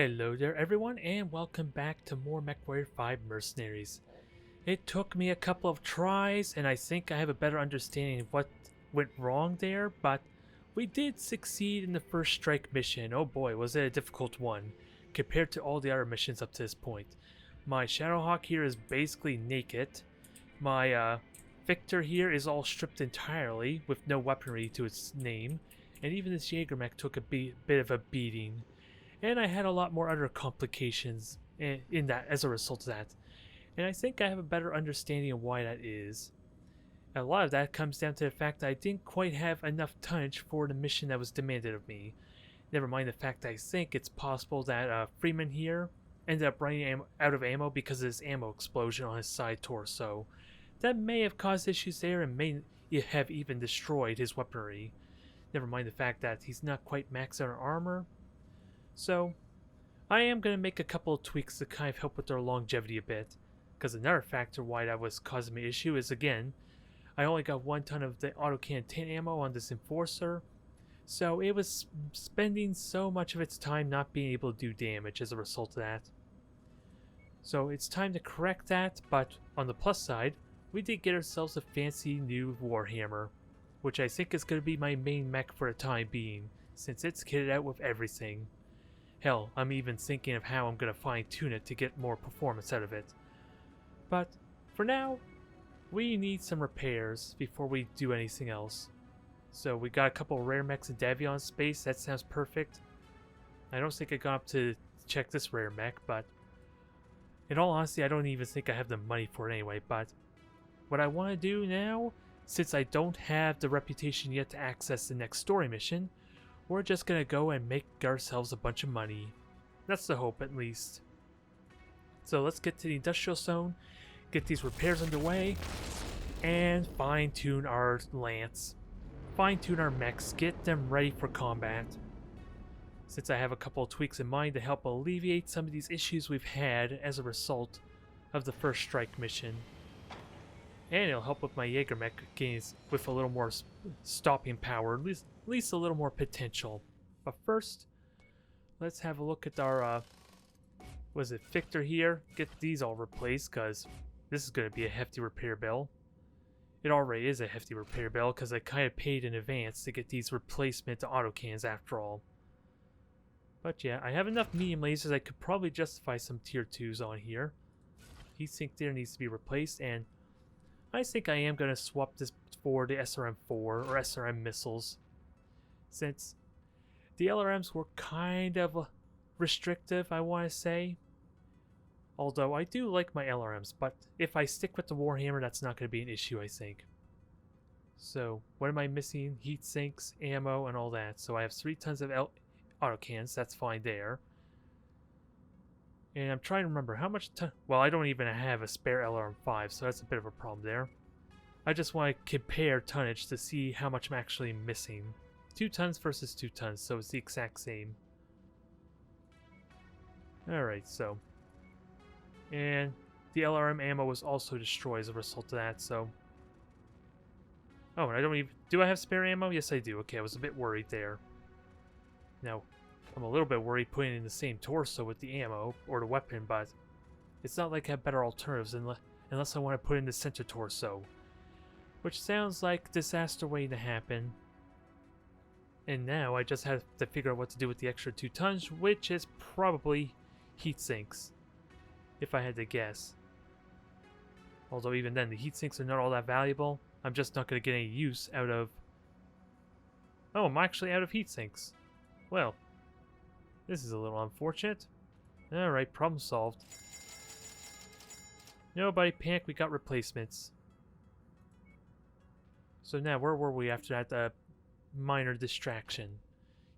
Hello there everyone and welcome back to more Mechwarrior 5 Mercenaries. It took me a couple of tries and I think I have a better understanding of what went wrong there, but we did succeed in the first strike mission. Oh boy, was it a difficult one compared to all the other missions up to this point. My Shadowhawk here is basically naked. My Victor here is all stripped entirely with no weaponry to its name, and even this Jaeger took a bit of a beating. And I had a lot more other complications in that as a result of that. And I think I have a better understanding of why that is. A lot of that comes down to the fact that I didn't quite have enough tonnage for the mission that was demanded of me. Never mind the fact that I think it's possible that Freeman here ended up running out of ammo because of this ammo explosion on his side torso. That may have caused issues there and may have even destroyed his weaponry. Never mind the fact that he's not quite maxed out on armor. So, I am going to make a couple of tweaks to kind of help with their longevity a bit, because another factor why that was causing me issue is, again, I only got 1 ton of the autocan tin ammo on this Enforcer, so it was spending so much of its time not being able to do damage as a result of that. So it's time to correct that, but on the plus side, we did get ourselves a fancy new Warhammer, which I think is going to be my main mech for the time being, since it's kitted out with everything. Hell, I'm even thinking of how I'm going to fine-tune it to get more performance out of it. But, for now, we need some repairs before we do anything else. So we got a couple of rare mechs in Davion space, that sounds perfect. I don't think I got up to check this rare mech, but in all honesty, I don't even think I have the money for it anyway, but what I want to do now, since I don't have the reputation yet to access the next story mission, we're just gonna go and make ourselves a bunch of money. That's the hope, at least. So let's get to the industrial zone, get these repairs underway, and fine-tune our lance. Fine-tune our mechs, get them ready for combat. Since I have a couple of tweaks in mind to help alleviate some of these issues we've had as a result of the first strike mission. And it'll help with my Jaeger mech gains with a little more stopping power, at least a little more potential. But first, let's have a look at our, was it Victor here? Get these all replaced, because this is going to be a hefty repair bill. It already is a hefty repair bill, because I kind of paid in advance to get these replacement autocans after all. But yeah, I have enough medium lasers I could probably justify some tier 2s on here. Heatsink there needs to be replaced, and I think I am going to swap this for the SRM-4 or SRM missiles, since the LRMs were kind of restrictive, I want to say. Although I do like my LRMs, but if I stick with the Warhammer, that's not going to be an issue, I think. So, what am I missing? Heat sinks, ammo, and all that. So I have 3 tons of autocans, that's fine there. And I'm trying to remember how much well, I don't even have a spare LRM-5, so that's a bit of a problem there. I just want to compare tonnage to see how much I'm actually missing. 2 tons versus 2 tons, so it's the exact same. Alright, so. And the LRM ammo was also destroyed as a result of that, so. Oh, and I don't even. Do I have spare ammo? Yes, I do. Okay, I was a bit worried there. Now, I'm a little bit worried putting in the same torso with the ammo or the weapon, but it's not like I have better alternatives unless I want to put in the center torso, which sounds like disaster waiting to happen. And now I just have to figure out what to do with the extra 2 tons, which is probably heat sinks, if I had to guess. Although even then, the heat sinks are not all that valuable. I'm just not going to get any use out of. Oh, I'm actually out of heat sinks. Well, this is a little unfortunate. Alright, problem solved. Nobody panic, we got replacements. So now, where were we after that minor distraction?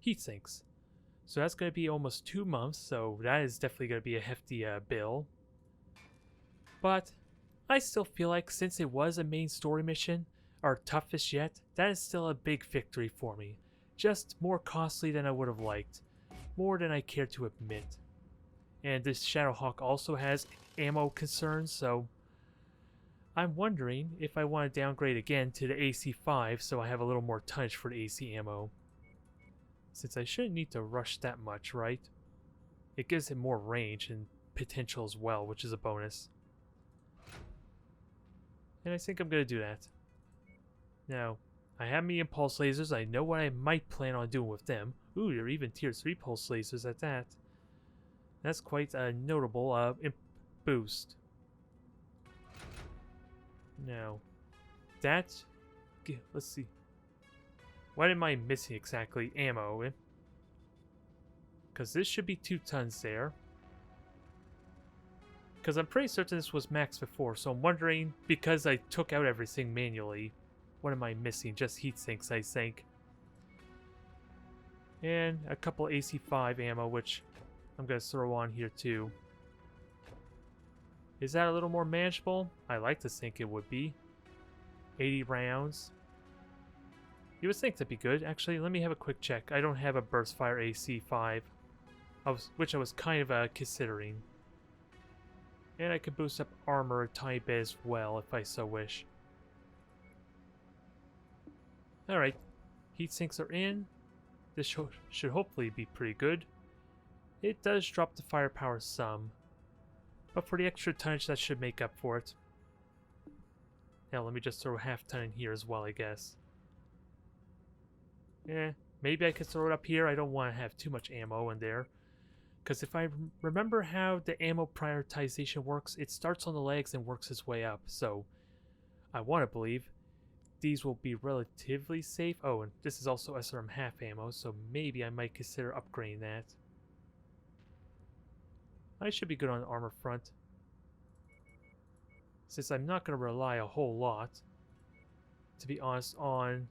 Heat sinks. So that's going to be almost 2 months, so that is definitely going to be a hefty bill. But I still feel like since it was a main story mission, our toughest yet, that is still a big victory for me. Just more costly than I would have liked. More than I care to admit. And this Shadowhawk also has ammo concerns, so I'm wondering if I want to downgrade again to the AC5 so I have a little more tonnage for the AC ammo. Since I shouldn't need to rush that much, right? It gives it more range and potential as well, which is a bonus. And I think I'm going to do that. Now, I have medium pulse lasers. I know what I might plan on doing with them. Ooh, they're even tier 3 pulse lasers at that. That's quite a notable boost. Now, that... let's see. What am I missing exactly? Ammo. Because this should be 2 tons there. Because I'm pretty certain this was max before, so I'm wondering, because I took out everything manually, what am I missing? Just heat sinks, I think. And a couple AC-5 ammo, which I'm going to throw on here too. Is that a little more manageable? I like to think it would be. 80 rounds. You would think that'd be good. Actually, let me have a quick check. I don't have a burst fire AC-5, which I was kind of considering. And I could boost up armor a tiny bit as well, if I so wish. Alright, heat sinks are in. This should hopefully be pretty good. It does drop the firepower some, but for the extra tonnage that should make up for it. Now let me just throw half ton in here as well, I guess. Maybe I could throw it up here. I don't want to have too much ammo in there. Because if I remember how the ammo prioritization works, it starts on the legs and works its way up. So I want to believe these will be relatively safe. Oh, and this is also SRM half ammo, so maybe I might consider upgrading that. I should be good on the armor front, since I'm not going to rely a whole lot, to be honest, on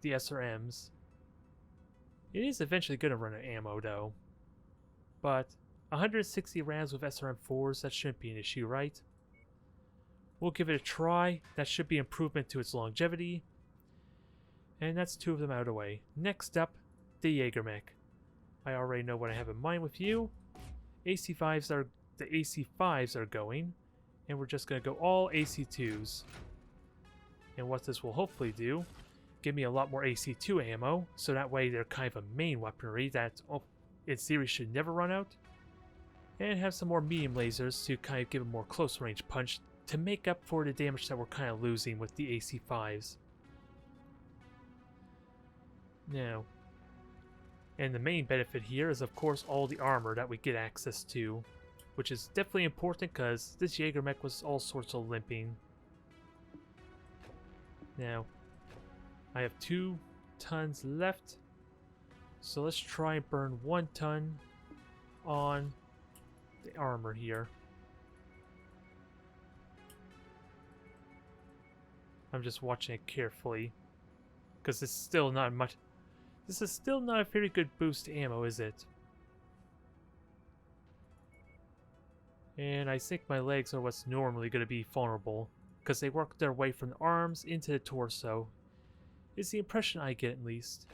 the SRMs. It is eventually going to run out of ammo, though. But 160 rounds with SRM4s, that shouldn't be an issue, right? We'll give it a try. That should be improvement to its longevity. And that's 2 of them out of the way. Next up, the Jaeger mech. I already know what I have in mind with you. The AC5s are going, and we're just going to go all AC2s. And what this will hopefully do, give me a lot more AC2 ammo, so that way they're kind of a main weaponry that in theory should never run out. And have some more medium lasers to kind of give a more close range punch to make up for the damage that we're kind of losing with the AC5s. Now, and the main benefit here is of course all the armor that we get access to, which is definitely important because this Jaeger mech was all sorts of limping. Now, I have 2 tons left, so let's try and burn 1 ton on the armor here. I'm just watching it carefully, because it's still not much. This is still not a very good boost to ammo, is it? And I think my legs are what's normally going to be vulnerable, because they work their way from the arms into the torso. Is the impression I get, at least.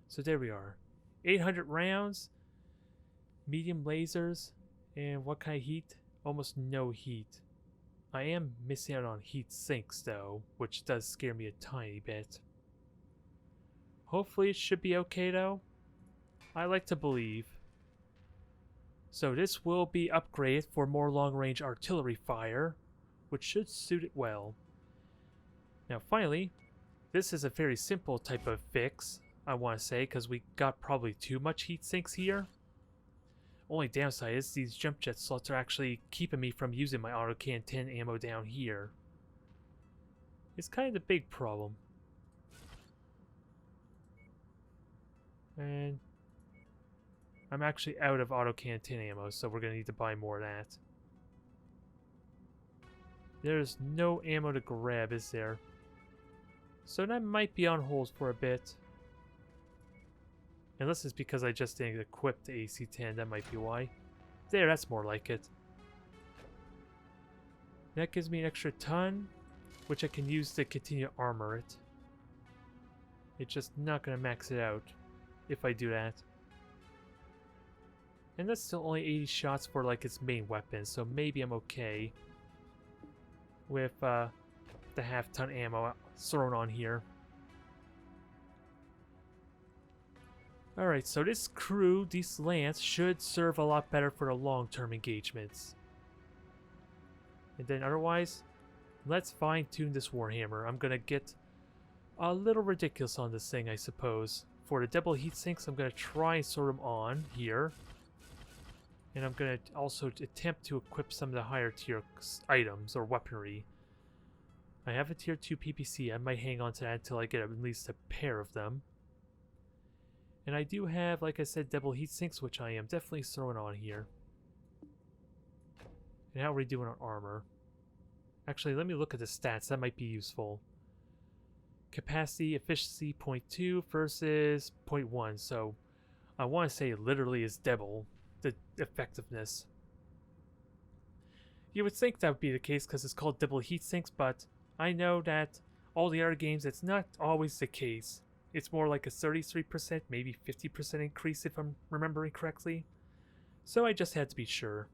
So there we are. 800 rounds, medium lasers, and what kind of heat? Almost no heat. I am missing out on heat sinks though, which does scare me a tiny bit. Hopefully it should be okay though. I like to believe. So this will be upgraded for more long-range artillery fire, which should suit it well. Now finally, this is a very simple type of fix, I want to say, because we got probably too much heat sinks here. Only downside is these jump jet slots are actually keeping me from using my autocan 10 ammo down here. It's kind of the big problem. And I'm actually out of autocan 10 ammo, so we're going to need to buy more of that. There's no ammo to grab, is there? So that might be on hold for a bit. Unless it's because I just didn't equip the AC-10, that might be why. There, that's more like it. That gives me an extra ton, which I can use to continue to armor it. It's just not going to max it out if I do that. And that's still only 80 shots for like its main weapon, so maybe I'm okay with the half-ton ammo thrown on here. Alright, so this crew, these lance, should serve a lot better for the long-term engagements. And then otherwise, let's fine-tune this Warhammer. I'm gonna get a little ridiculous on this thing, I suppose. For the double heat sinks, I'm gonna try and sort them on here. And I'm gonna also attempt to equip some of the higher tier items or weaponry. I have a tier 2 PPC. I might hang on to that until I get at least a pair of them. And I do have, like I said, double heat sinks, which I am definitely throwing on here. And how are we doing on armor? Actually, let me look at the stats. That might be useful. Capacity, efficiency 0.2 versus 0.1. So I want to say it literally is double the effectiveness. You would think that would be the case because it's called double heat sinks, but I know that all the other games, it's not always the case. It's more like a 33%, maybe 50% increase if I'm remembering correctly. So I just had to be sure.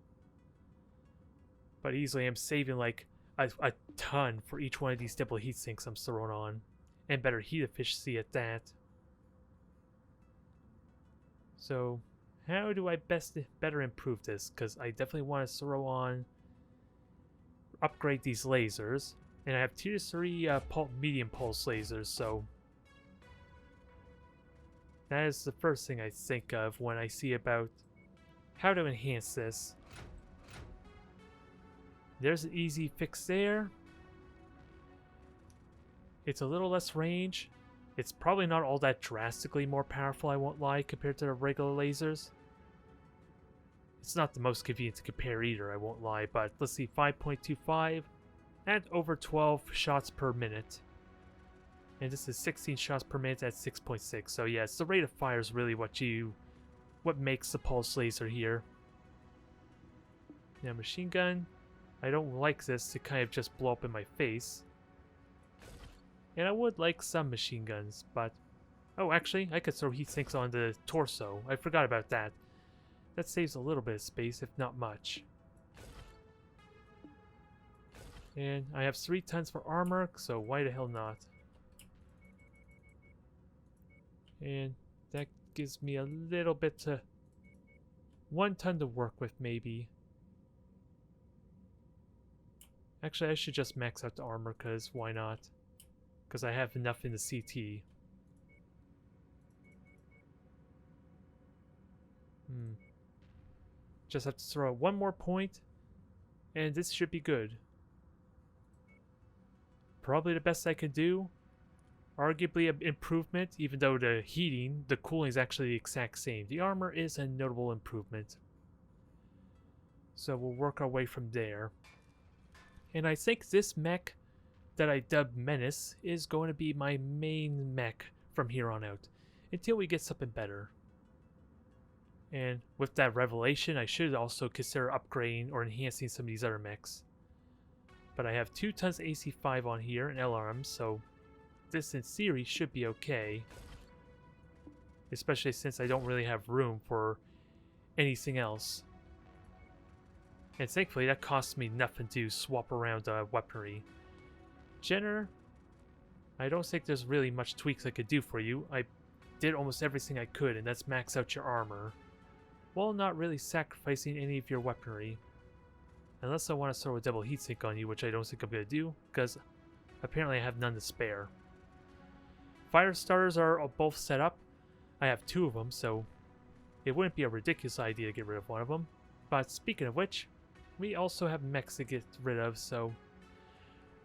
But easily I'm saving like a ton for each one of these double heat sinks I'm throwing on. And better heat efficiency at that. So how do I better improve this? Because I definitely want to throw on, upgrade these lasers. And I have tier 3 medium pulse lasers, so that is the first thing I think of when I see about how to enhance this. There's an easy fix there. It's a little less range. It's probably not all that drastically more powerful, I won't lie, compared to the regular lasers. It's not the most convenient to compare either, I won't lie, but let's see, 5.25 and over 12 shots per minute. And this is 16 shots per minute at 6.6. So yes, the rate of fire is really what makes the pulse laser here. Now machine gun, I don't like this to kind of just blow up in my face. And I would like some machine guns, but oh, actually, I could throw heat sinks on the torso. I forgot about that. That saves a little bit of space, if not much. And I have 3 tons for armor, so why the hell not? And that gives me a little bit to 1 ton to work with, maybe. Actually, I should just max out the armor, because why not? Because I have enough in the CT. Just have to throw out 1 more point, and this should be good. Probably the best I can do. Arguably an improvement, even though the heating, the cooling is actually the exact same. The armor is a notable improvement. So we'll work our way from there. And I think this mech that I dubbed Menace is going to be my main mech from here on out, until we get something better. And with that revelation, I should also consider upgrading or enhancing some of these other mechs. But I have 2 tons AC5 on here and LRM, so this in theory should be okay. Especially since I don't really have room for anything else. And thankfully that costs me nothing to swap around weaponry. Jenner, I don't think there's really much tweaks I could do for you. I did almost everything I could, and that's max out your armor, while not really sacrificing any of your weaponry. Unless I want to throw a double heatsink on you, which I don't think I'm going to do, because apparently I have none to spare. Fire starters are both set up. I have 2 of them, so it wouldn't be a ridiculous idea to get rid of one of them. But speaking of which, we also have mechs to get rid of, so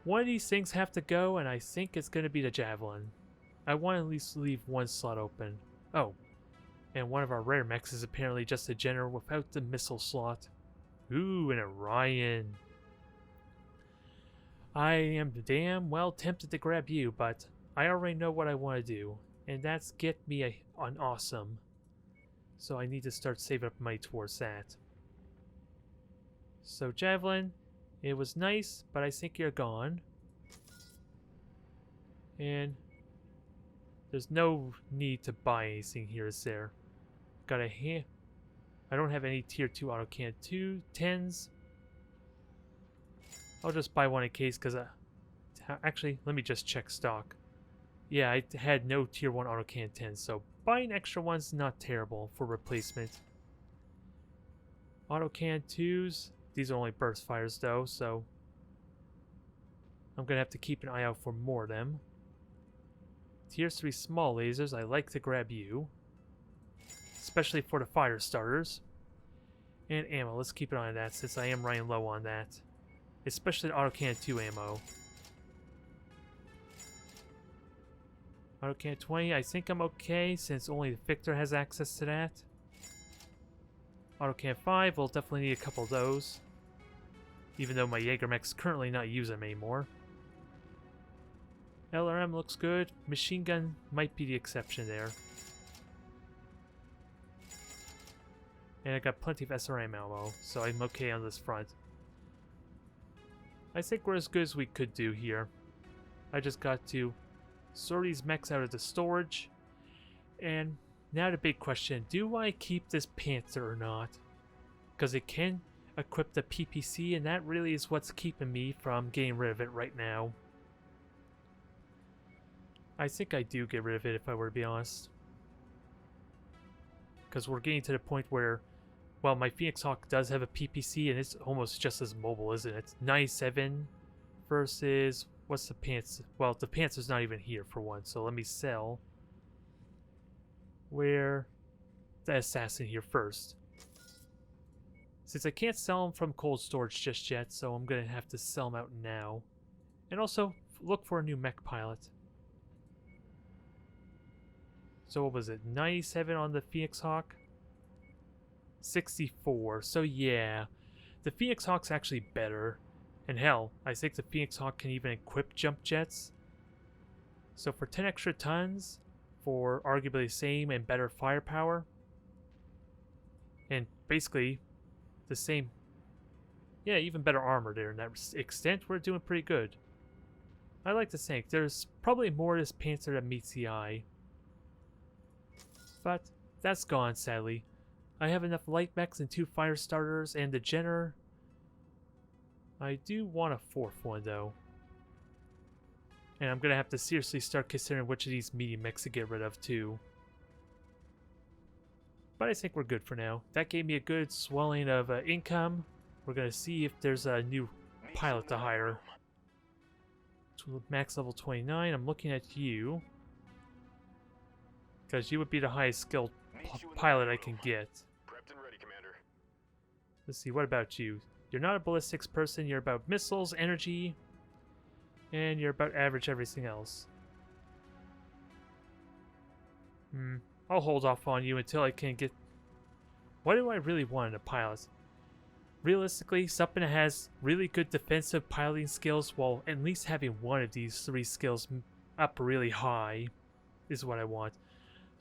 one of these things have to go, and I think it's going to be the Javelin. I want to at least leave 1 slot open. Oh, and one of our rare mechs is apparently just a general without the missile slot. Ooh, an Orion. I am damn well tempted to grab you, but I already know what I want to do, and that's get me an awesome. So I need to start saving up money towards that. So Javelin, it was nice, but I think you're gone. And there's no need to buy anything here, is there? Got a hand. I don't have any tier 2 autocan 10s. I'll just buy one in case, because actually, let me just check stock. Yeah, I had no tier 1 autocan 10s, so buying extra one's not terrible for replacement. Autocan 2s. These are only burst fires though, so I'm gonna have to keep an eye out for more of them. Tier 3 small lasers, I like to grab you. Especially for the fire starters. And ammo, let's keep an eye on that since I am running low on that. Especially the Autocan 2 ammo. Autocan 20, I think I'm okay since only Victor has access to that. Autocan 5, we'll definitely need a couple of those. Even though my Jaegermech's currently not using them anymore. LRM looks good. Machine gun might be the exception there. And I got plenty of SRM ammo, so I'm okay on this front. I think we're as good as we could do here. I just got to sort these mechs out of the storage. And now the big question, do I keep this Panther or not? Because it can equip the PPC, and that really is what's keeping me from getting rid of it right now. I think I do get rid of it if I were to be honest. Because we're getting to the point where, well, my Phoenix Hawk does have a PPC and it's almost just as mobile, isn't it? 97 versus, what's the Panther? Well, the Panther's not even here for one, so let me sell where the Assassin here first. Since I can't sell them from cold storage just yet, so I'm going to have to sell them out now. And also, look for a new mech pilot. So what was it, 97 on the Phoenix Hawk? 64, so yeah. The Phoenix Hawk's actually better. And hell, I think the Phoenix Hawk can even equip jump jets. So for 10 extra tons, for arguably the same and better firepower, and basically the same, yeah, even better armor there in that extent, we're doing pretty good. I like to think there's probably more of this Panther that meets the eye. But that's gone, sadly. I have enough light mechs and 2 fire starters and the Jenner. I do want a 4th one though. And I'm going to have to seriously start considering which of these medium mechs to get rid of too. But I think we're good for now. That gave me a good swelling of income. We're going to see if there's a new pilot to hire. Max level 29, I'm looking at you. Because you would be the highest skilled pilot I can get. Prepped and ready, Commander. Let's see, what about you? You're not a ballistics person, you're about missiles, energy, and you're about average everything else. I'll hold off on you until I can get... What do I really want in a pilot? Realistically, something that has really good defensive piloting skills while at least having one of these 3 skills up really high is what I want.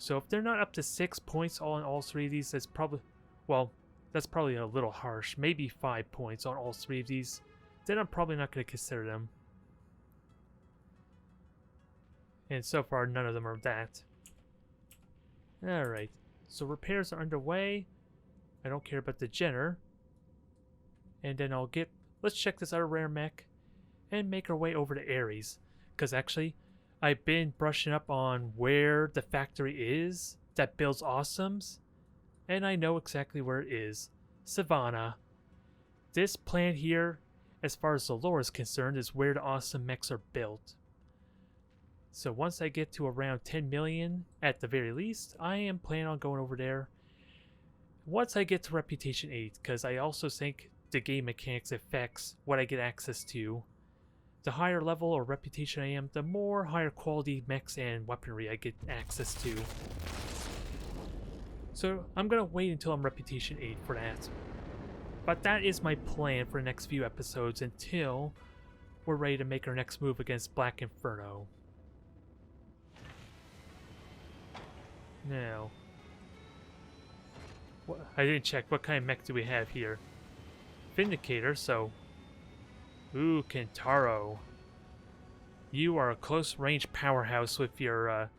So if they're not up to 6 points on all 3 of these, that's probably... Well, that's probably a little harsh. Maybe 5 points on all 3 of these. Then I'm probably not going to consider them. And so far, none of them are that. Alright. So repairs are underway. I don't care about the Jenner. And then I'll get... Let's check this other rare mech. And make our way over to Ares. Because actually, I've been brushing up on where the factory is that builds awesomes. And I know exactly where it is. Savannah. This plant here, as far as the lore is concerned, is where the awesome mechs are built. So once I get to around 10 million, at the very least, I am planning on going over there. Once I get to Reputation 8, because I also think the game mechanics affects what I get access to. The higher level or reputation I am, the more higher quality mechs and weaponry I get access to. So I'm going to wait until I'm Reputation 8 for that. But that is my plan for the next few episodes until we're ready to make our next move against Black Inferno. Now, I didn't check what kind of mech do we have here. Vindicator, so... Ooh, Kentaro. You are a close-range powerhouse with your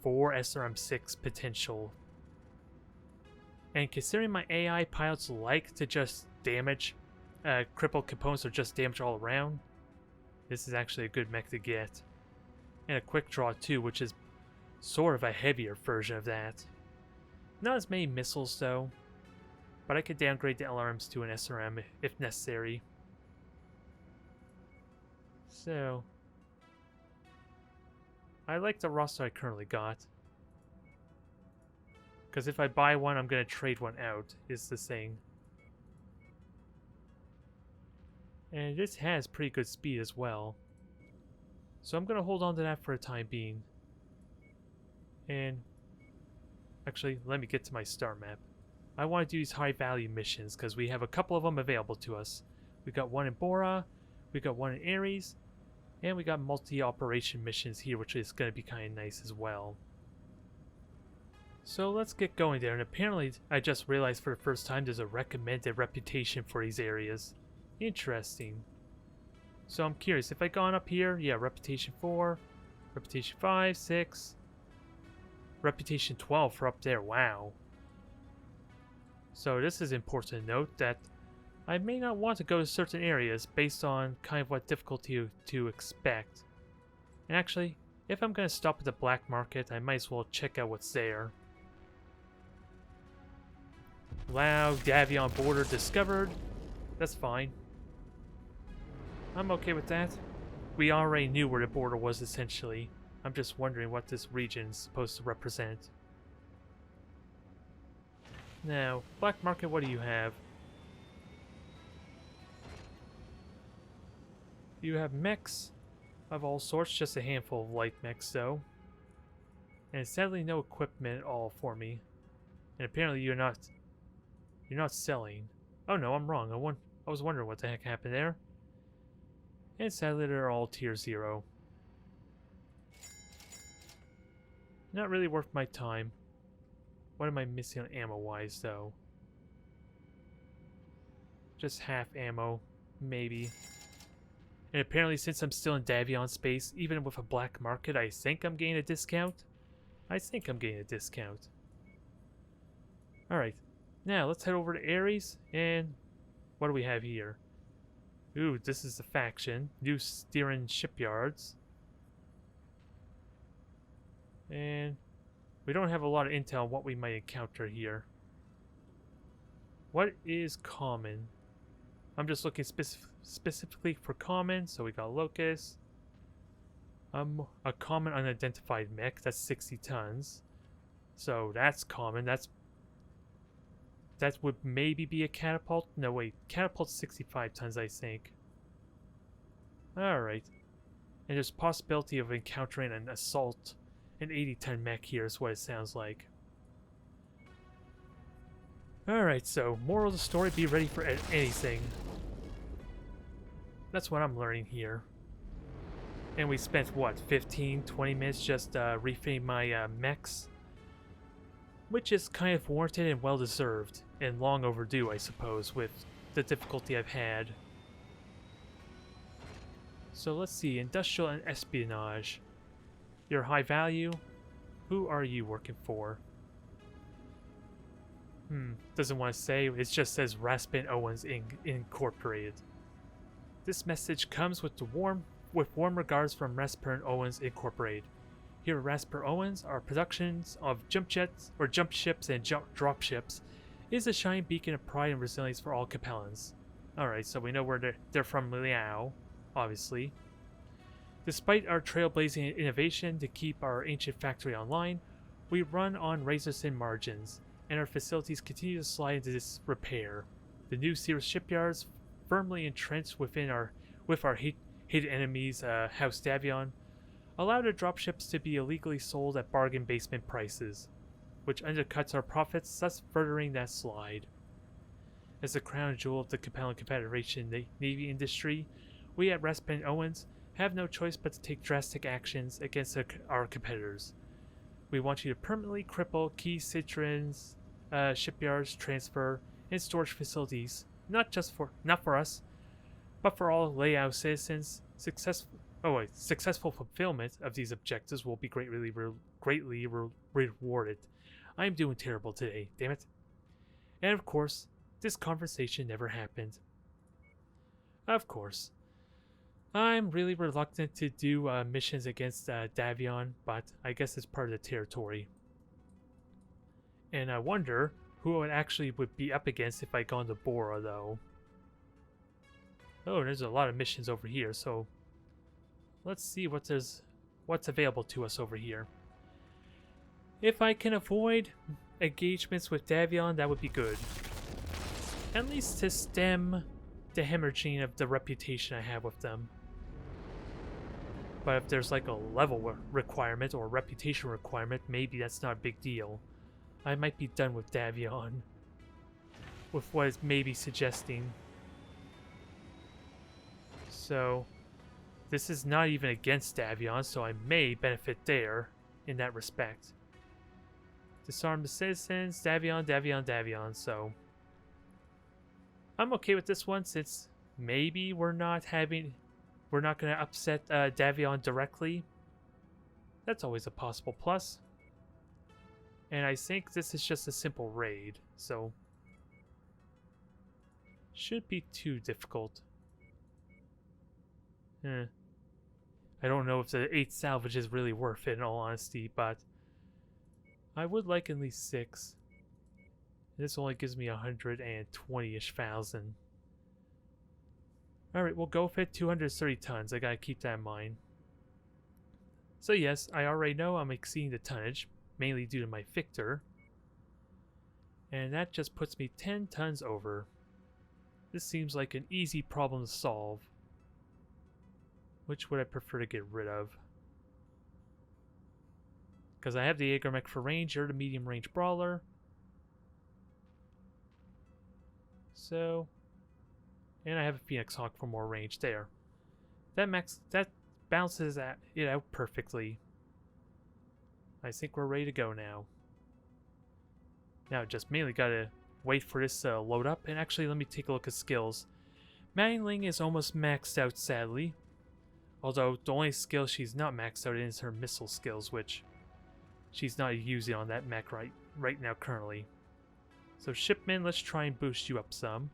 4 SRM-6 potential. And considering my AI pilots like to just damage, crippled components or just damage all around, this is actually a good mech to get. And a quick draw too, which is Sort of a heavier version of that. Not as many missiles though, but I could downgrade the LRMs to an SRM if necessary. So, I like the roster I currently got. Because if I buy one, I'm going to trade one out, is the thing. And this has pretty good speed as well. So I'm going to hold on to that for the time being. And actually, let me get to my star map. I want to do these high value missions because we have a couple of them available to us. We got one in Bora, we got one in Ares, and we got multi-operation missions here, which is going to be kind of nice as well. So let's get going there, and apparently I just realized for the first time there's a recommended reputation for these areas. Interesting. So I'm curious, if I gone up here, yeah, reputation 4, reputation 5, 6, reputation 12 for up there, wow. So this is important to note that I may not want to go to certain areas based on kind of what difficulty to expect. And actually, if I'm going to stop at the black market, I might as well check out what's there. Wow, Davion border discovered. That's fine. I'm okay with that. We already knew where the border was essentially. I'm just wondering what this region is supposed to represent. Now, black market, what do you have? You have mechs of all sorts, just a handful of light mechs though. And sadly no equipment at all for me. And apparently you're not selling. Oh no, I'm wrong. I was wondering what the heck happened there. And sadly they're all tier 0. Not really worth my time. What am I missing on ammo wise though? Just half ammo, maybe. And apparently since I'm still in Davion space, even with a black market, I think I'm getting a discount. I think I'm getting a discount. Alright, now let's head over to Ares, and what do we have here? Ooh, this is the faction. New Steering Shipyards. And we don't have a lot of intel on what we might encounter here. What is common? I'm just looking specifically for common, so we got Locust. A common unidentified mech, that's 60 tons. So that's common, that would maybe be a catapult? No wait, catapult's 65 tons I think. Alright. And there's possibility of encountering an assault, an 80-ton mech here is what it sounds like. Alright, so moral of the story, be ready for anything. That's what I'm learning here. And we spent, what, 15-20 minutes just refitting my mechs? Which is kind of warranted and well-deserved, and long overdue, I suppose, with the difficulty I've had. So let's see, industrial and espionage. You're high value. Who are you working for? Doesn't want to say, it just says Raspin Owens Incorporated. This message comes with warm regards from Raspin Owens Incorporated. Here at Raspin Owens, our productions of jump ships and drop ships is a shining beacon of pride and resilience for all Capellans. Alright, so we know where they're from Liao, obviously. Despite our trailblazing innovation to keep our ancient factory online, we run on razor-thin margins, and our facilities continue to slide into disrepair. The new Sears shipyards, firmly entrenched with our hated enemies, House Davion, allow the dropships to be illegally sold at bargain basement prices, which undercuts our profits, thus furthering that slide. As the crown jewel of the Capellan Confederation Navy industry, we at Raspin Owens have no choice but to take drastic actions against our competitors. We want you to permanently cripple key Citroen's shipyards, transfer, and storage facilities, not for us, but for all Liao citizens. Successful fulfillment of these objectives will be greatly rewarded. I am doing terrible today, damn it. And of course, this conversation never happened. Of course. I'm really reluctant to do missions against Davion, but I guess it's part of the territory. And I wonder who it actually would be up against if I go into Bora, though. Oh, there's a lot of missions over here, so let's see what's available to us over here. If I can avoid engagements with Davion, that would be good. At least to stem the hemorrhaging of the reputation I have with them. But if there's like a level requirement or a reputation requirement, maybe that's not a big deal. I might be done with Davion. With what it's maybe suggesting. So, this is not even against Davion, so I may benefit there in that respect. Disarm the citizens, Davion, Davion, Davion, so... I'm okay with this one since maybe we're not going to upset Davion directly. That's always a possible plus. And I think this is just a simple raid, so shouldn't be too difficult. I don't know if the 8 salvage is really worth it in all honesty, but I would like at least 6. This only gives me 120-ish thousand. Alright, we'll go fit 230 tons. I gotta keep that in mind. So yes, I already know I'm exceeding the tonnage, mainly due to my Victor. And that just puts me 10 tons over. This seems like an easy problem to solve. Which would I prefer to get rid of? Because I have the Jaeger mech for range, you're the medium range brawler. So, and I have a Phoenix Hawk for more range there. That balances it out perfectly. I think we're ready to go now. Now just mainly gotta wait for this to load up, and actually let me take a look at skills. Mangling is almost maxed out, sadly. Although the only skill she's not maxed out in is her missile skills, which she's not using on that mech right now currently. So Shipman, let's try and boost you up some,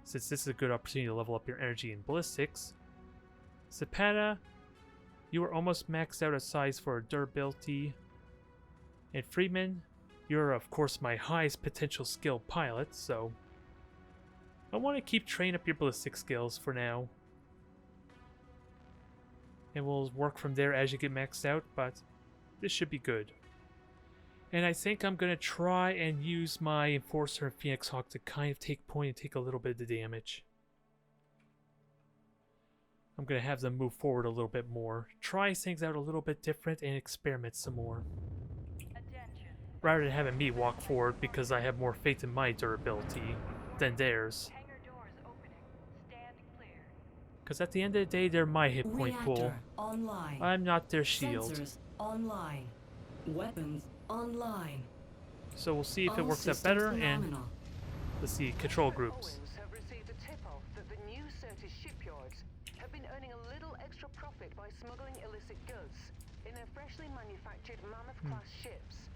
since this is a good opportunity to level up your energy and ballistics. Zapata, you are almost maxed out at size for durability. And Freeman, you're of course my highest potential skill pilot, so I want to keep training up your ballistic skills for now. And we'll work from there as you get maxed out, but this should be good. And I think I'm going to try and use my Enforcer and Phoenix Hawk to kind of take point and take a little bit of the damage. I'm going to have them move forward a little bit more, try things out a little bit different, and experiment some more. Rather than having me walk forward because I have more faith in my durability than theirs. Because at the end of the day, they're my hit point pool. Online. I'm not their shield. Sensors online. Weapons online. So we'll see if it works out better, and let's see, control groups. Have received a tip-off that the new Certis shipyards have been earning a little extra profit by smuggling illicit goods in their freshly manufactured Mammoth-class ships.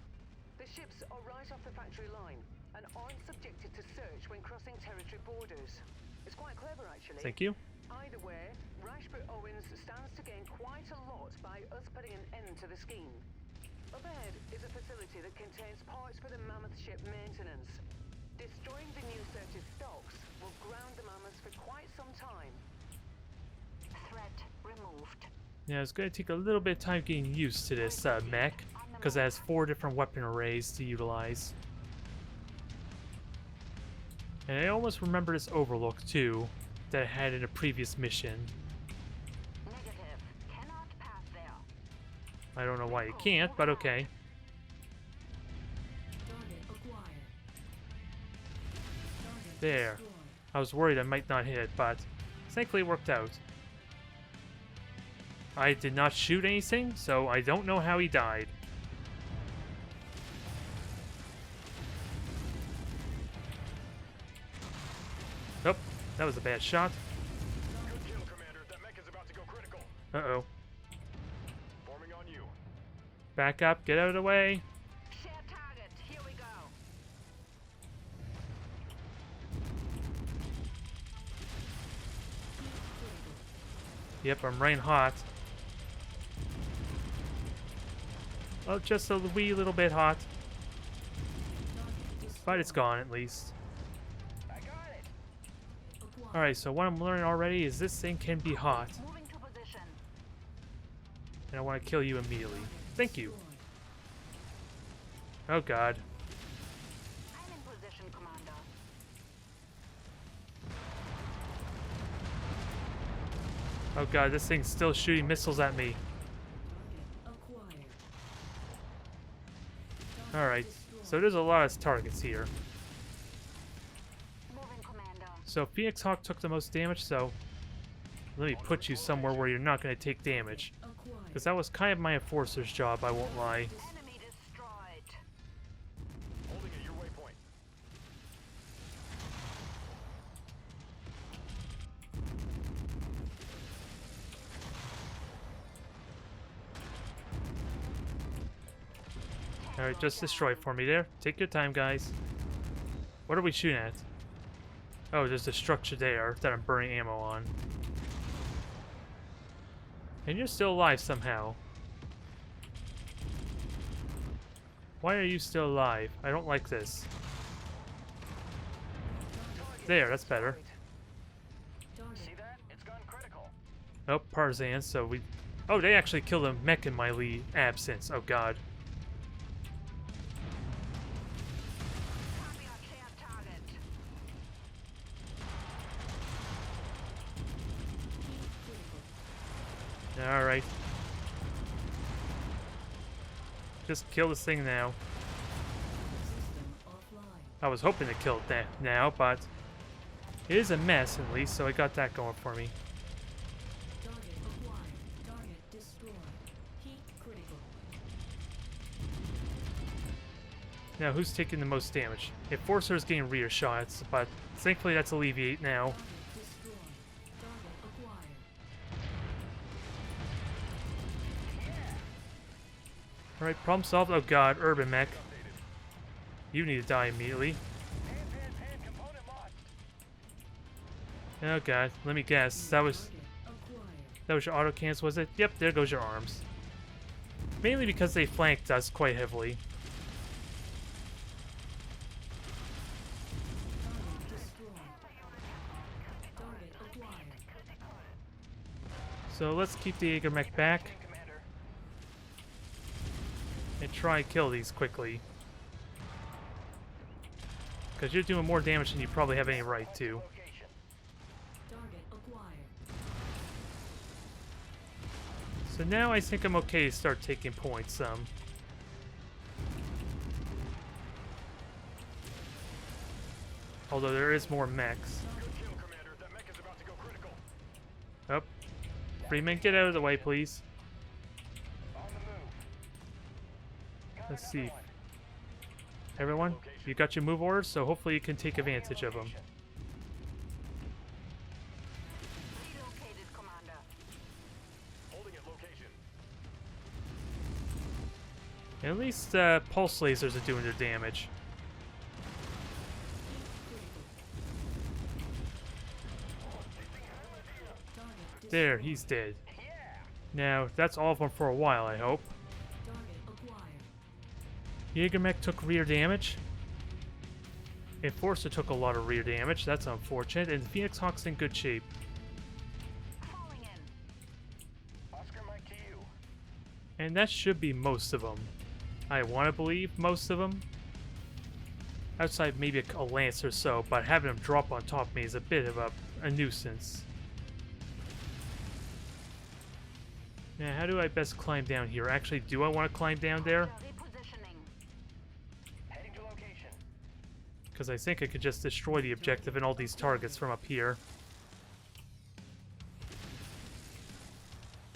The ships are right off the factory line and aren't subjected to search when crossing territory borders. It's quite clever, actually. Thank you. Either way, Rashford Owens stands to gain quite a lot by us putting an end to the scheme. Up ahead is a facility that contains parts for the Mammoth ship maintenance. Destroying the new Certis stocks will ground the Mammoths for quite some time. Threat removed. Yeah, it's going to take a little bit of time getting used to this mech, because it has 4 different weapon arrays to utilize. And I almost remember this overlook too, that I had in a previous mission. Negative. Cannot pass there. I don't know why you can't, but okay. There. I was worried I might not hit it, but thankfully it worked out. I did not shoot anything, so I don't know how he died. Nope, that was a bad shot. Good kill, Commander. That mech is about to go critical. Uh-oh. Forming on you. Back up, get out of the way. Share target. Here we go. Yep, I'm running hot. Oh, just a wee little bit hot. But it's gone at least. Alright, so what I'm learning already is this thing can be hot. Moving to position. And I want to kill you immediately. Thank you. Oh god. I'm in position, Commander. Oh god, this thing's still shooting missiles at me. Alright, so there's a lot of targets here. Moving, Commander. So Phoenix Hawk took the most damage, so let me put you somewhere where you're not going to take damage. Because that was kind of my enforcer's job, I won't lie. Enemy destroyed. Holding at your waypoint. Alright, just destroy it for me there. Take your time, guys. What are we shooting at? Oh, there's a structure there that I'm burning ammo on. And you're still alive somehow. Why are you still alive? I don't like this. There, that's better. See that? It's gone critical. Oh, Tarzan, so we... Oh, they actually killed a mech in my absence. Oh, God. Copy our shared target. Alright. Just kill this thing now. I was hoping to kill it now, but it is a mess at least, so I got that going for me. Target acquired. Target destroyed. Heat critical. Now, who's taking the most damage? Enforcer's getting rear shots, but thankfully that's alleviate now. Target destroyed. Target acquired. Alright, problem solved. Oh god, urban mech. You need to die immediately. Hand component lost. Oh god, let me guess. That was Acquired. your autocans, was it? Yep, there goes your arms. Mainly because they flanked us quite heavily. Target destroyed. Target acquired. So let's keep the Jaeger mech back Commander. and try and kill these quickly. Because you're doing more damage than you probably have any right to. Location. Target acquired. So now I think I'm okay to start taking points some. Although there is more mechs. Good kill, Commander. That mech is about to go critical. Oh. Freeman, get out of the way, please. On the move. Let's see. Everyone, you got your move orders, so hopefully you can take advantage of them. Relocated, Commander. Holding at location. At least pulse lasers are doing their damage. There, he's dead. Now, that's all of them for a while, I hope. Target acquired. Jaegermech took rear damage. Enforcer took a lot of rear damage, that's unfortunate, and Phoenix Hawk's in good shape. Falling in. Oscar Mike to you. And that should be most of them. I want to believe most of them. Outside maybe a lance or so, but having them drop on top of me is a bit of a nuisance. Now, how do I best climb down here? Actually, do I want to climb down there? Repositioning. Heading to location. Because I think I could just destroy the objective and all these targets from up here.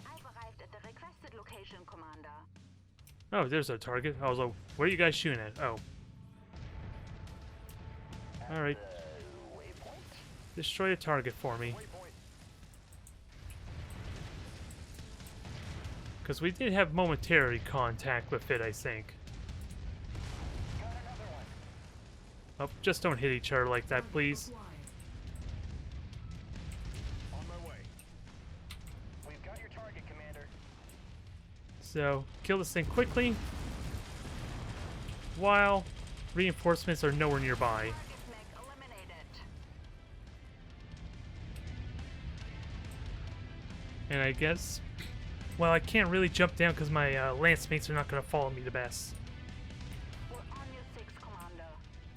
I've arrived at the requested location, Commander. Oh, there's our target. I was like, what are you guys shooting at? Oh. Alright. Waypoint. Destroy a target for me. Waypoint. Because we did have momentary contact with it, I think. Got another one. Oh, just don't hit each other like that, please. Acquired. On my way. So, kill this thing quickly, while reinforcements are nowhere nearby. And I guess, well, I can't really jump down because my lance mates are not going to follow me the best.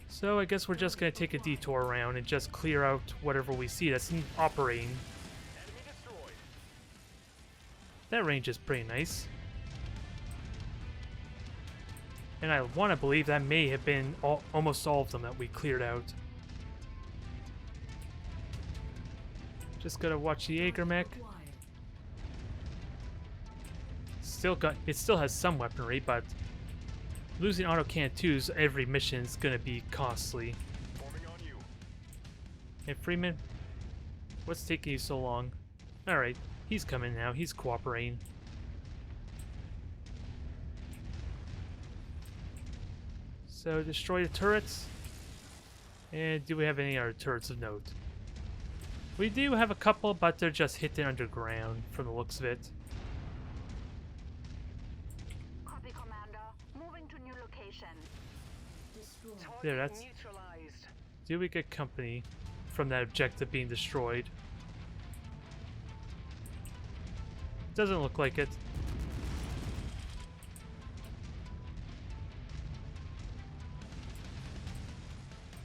So I guess we're just going to take a detour around and just clear out whatever we see that's operating. Enemy destroyed. That range is pretty nice. And I want to believe that may have been almost all of them that we cleared out. Just gotta watch the Jaeger mech. It still has some weaponry, but losing autocannon 2s every mission is gonna be costly. Forming on you. And Freeman, what's taking you so long? Alright, he's coming now, he's cooperating. So destroy the turrets. And do we have any other turrets of note? We do have a couple, but they're just hidden underground from the looks of it. Copy, Commander. Moving to new location. Destroy. There, Target that's- neutralized. Do we get company from that objective being destroyed? Doesn't look like it.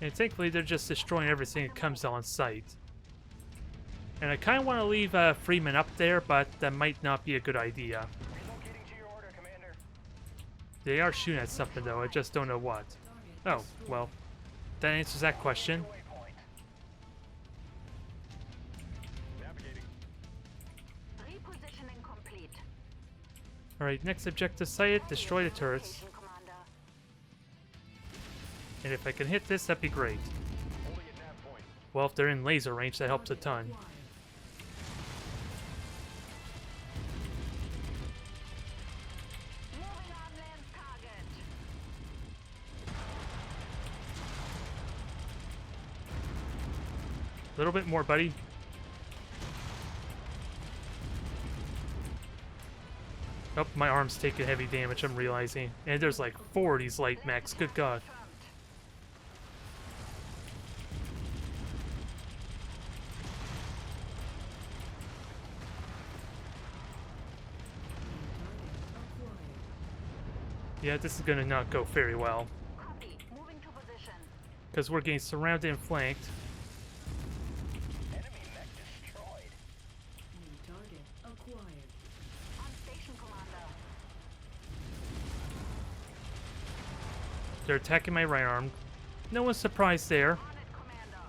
And thankfully they're just destroying everything that comes on sight. And I kind of want to leave Freeman up there, but that might not be a good idea. Relocating to your order, Commander. They are shooting at something though, I just don't know what. Oh, well, that answers that question. Waypoint. Navigating. Repositioning complete. Alright, next objective sighted, destroy the turrets. Location, Commander. And if I can hit this, that'd be great. Holding at nav point. Well, if they're in laser range, that helps a ton. Acquired. Moving on lens target. A little bit more, buddy. Oh, my arm's taking heavy damage, I'm realizing. And there's like 4 of these light mechs, good god. Confirmed. Acquired. Yeah, this is gonna not go very well. Copy. Moving to position. Because we're getting surrounded and flanked. Enemy mech destroyed. New target acquired. On station, Commander. They're attacking my right arm. No one's surprised there. On it, Commander.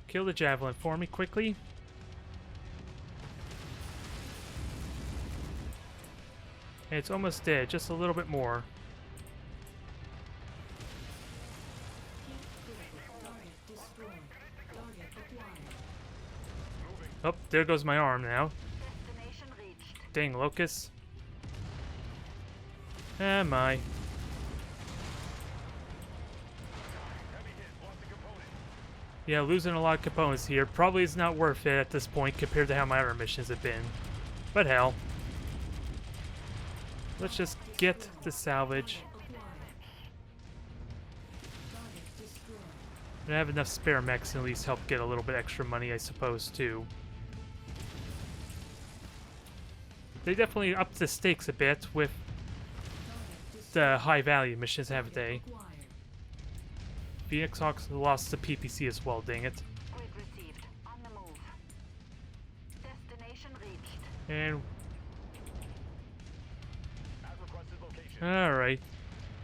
Kill the javelin for me quickly. And it's almost dead, just a little bit more. Target destroyed. Target acquired. Oh, there goes my arm now. Destination reached. Dang locust. Ah, my. Heavy hit. Lost a component. Yeah, losing a lot of components here probably is not worth it at this point compared to how my other missions have been. But hell. Let's just get the salvage. Acquired. Target destroyed. And I have enough spare mechs to at least help get a little bit extra money, I suppose, too. They definitely upped the stakes a bit with Target destroyed. the high value missions, haven't they? Acquired. Phoenix Hawks lost the PPC as well, dang it. Grid received. On the move. Destination reached. And At requested location. alright.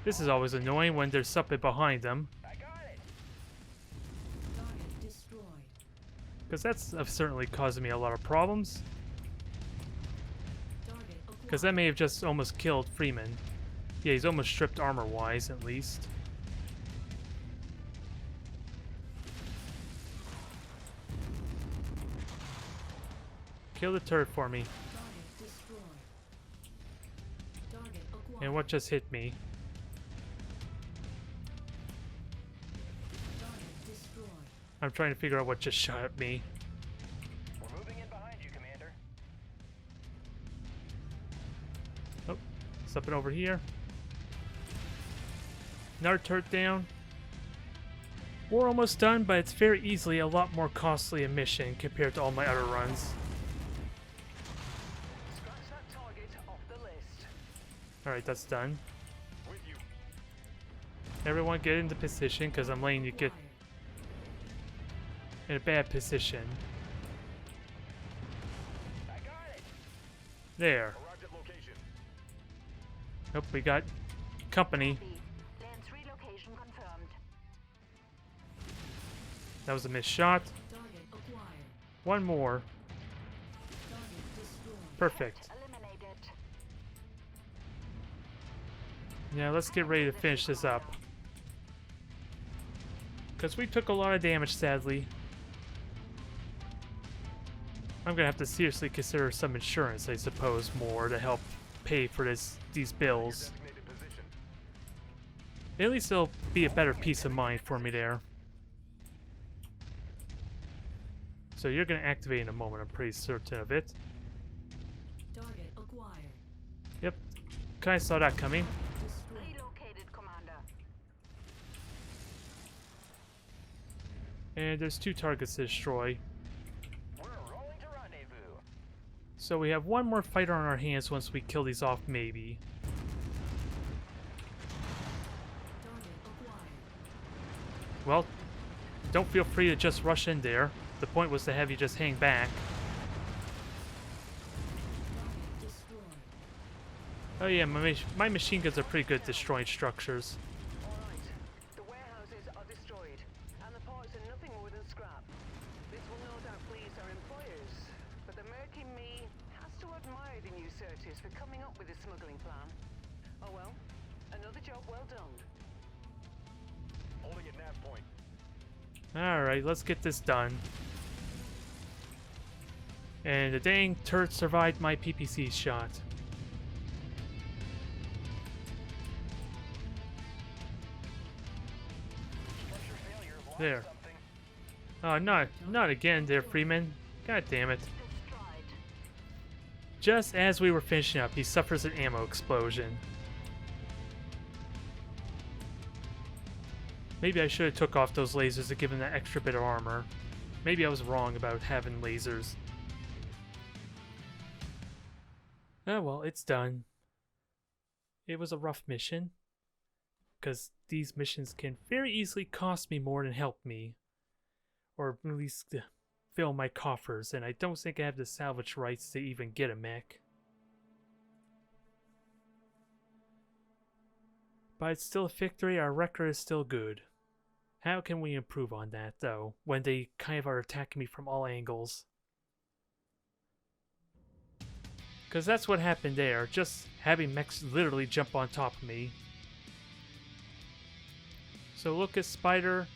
This is always annoying when there's something behind them. I got it. Target destroyed. Because that's certainly causing me a lot of problems. Target acquired. Because that may have just almost killed Freeman. Yeah, he's almost stripped armor-wise, at least. Kill the turret for me. Target destroyed. Target acquired. And what just hit me? Target destroyed. I'm trying to figure out what just shot at me. We're moving in behind you, Commander. Oh, Something over here. Another turret down. We're almost done, but it's very easily a lot more costly a mission compared to all my other runs. Scratch that target off the list. Alright, that's done. With you. Everyone get into position, because I'm letting you get in a bad position. I got it. There. Arrived at location. Nope, we got company. Copy. Lane 3 location confirmed. That was a missed shot. Target acquired. One more. Target destroyed. Perfect. Eliminated. Now let's get ready to finish this up. Because we took a lot of damage, sadly. I'm gonna have to seriously consider some insurance, I suppose, more to help pay for these bills. Designated position. At least it'll be a better peace of mind for me there. So you're gonna activate in a moment, I'm pretty certain of it. Target acquired. Yep, kinda saw that coming. Destroyed. Relocated, Commander. And there's 2 targets to destroy. We're rolling to rendezvous. So we have one more fighter on our hands once we kill these off, maybe. Target acquired. Well, don't feel free to just rush in there. The point was to have you just hang back. Target destroyed. Oh yeah, my machine guns are pretty good at destroying structures. Alright, the warehouses are destroyed, and the parts are nothing more than scrap. This will no doubt please our employers, but the merc in me has to admire the new searchers for coming up with a smuggling plan. Oh well, another job well done. Holding at nav point. Alright, let's get this done. And the dang turret survived my PPC shot. Structure failure. Lost There. something. Oh, not again there, Freeman. God damn it. Destroyed. Just as we were finishing up, he suffers an ammo explosion. Maybe I should have took off those lasers to give him that extra bit of armor. Maybe I was wrong about having lasers. Oh well, it's done. It was a rough mission. Because these missions can very easily cost me more than help me. Or at least fill my coffers, and I don't think I have the salvage rights to even get a mech. But it's still a victory, our record is still good. How can we improve on that, though, when they kind of are attacking me from all angles? Because that's what happened there, just having mechs literally jump on top of me. So Lucas Spider,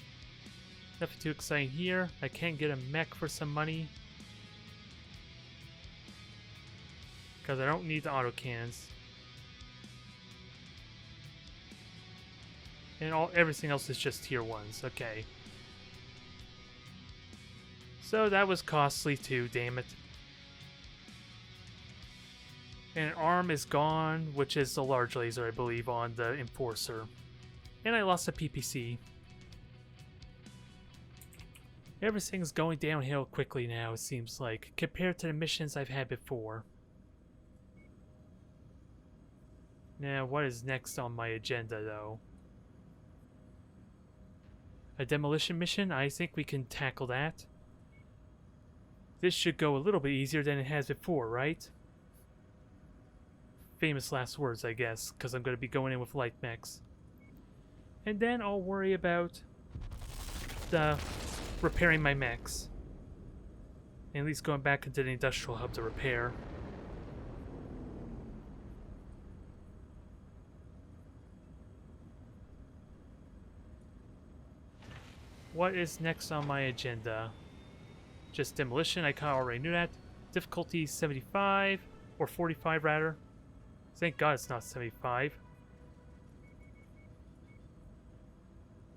nothing too exciting here. I can get a mech for some money. Because I don't need the autocannons. And everything else is just tier 1s, okay. So that was costly too, damn it. And arm is gone, which is the large laser, I believe, on the Enforcer. And I lost a PPC. Everything's going downhill quickly now, it seems like, compared to the missions I've had before. Now, what is next on my agenda, though? A demolition mission? I think we can tackle that. This should go a little bit easier than it has before, right? Famous last words, I guess, because I'm going to be going in with light mechs. And then I'll worry about repairing my mechs. And at least going back into the industrial hub to repair. What is next on my agenda? Just demolition, I kinda already knew that. Difficulty 75, or 45 rather. Thank God it's not 75.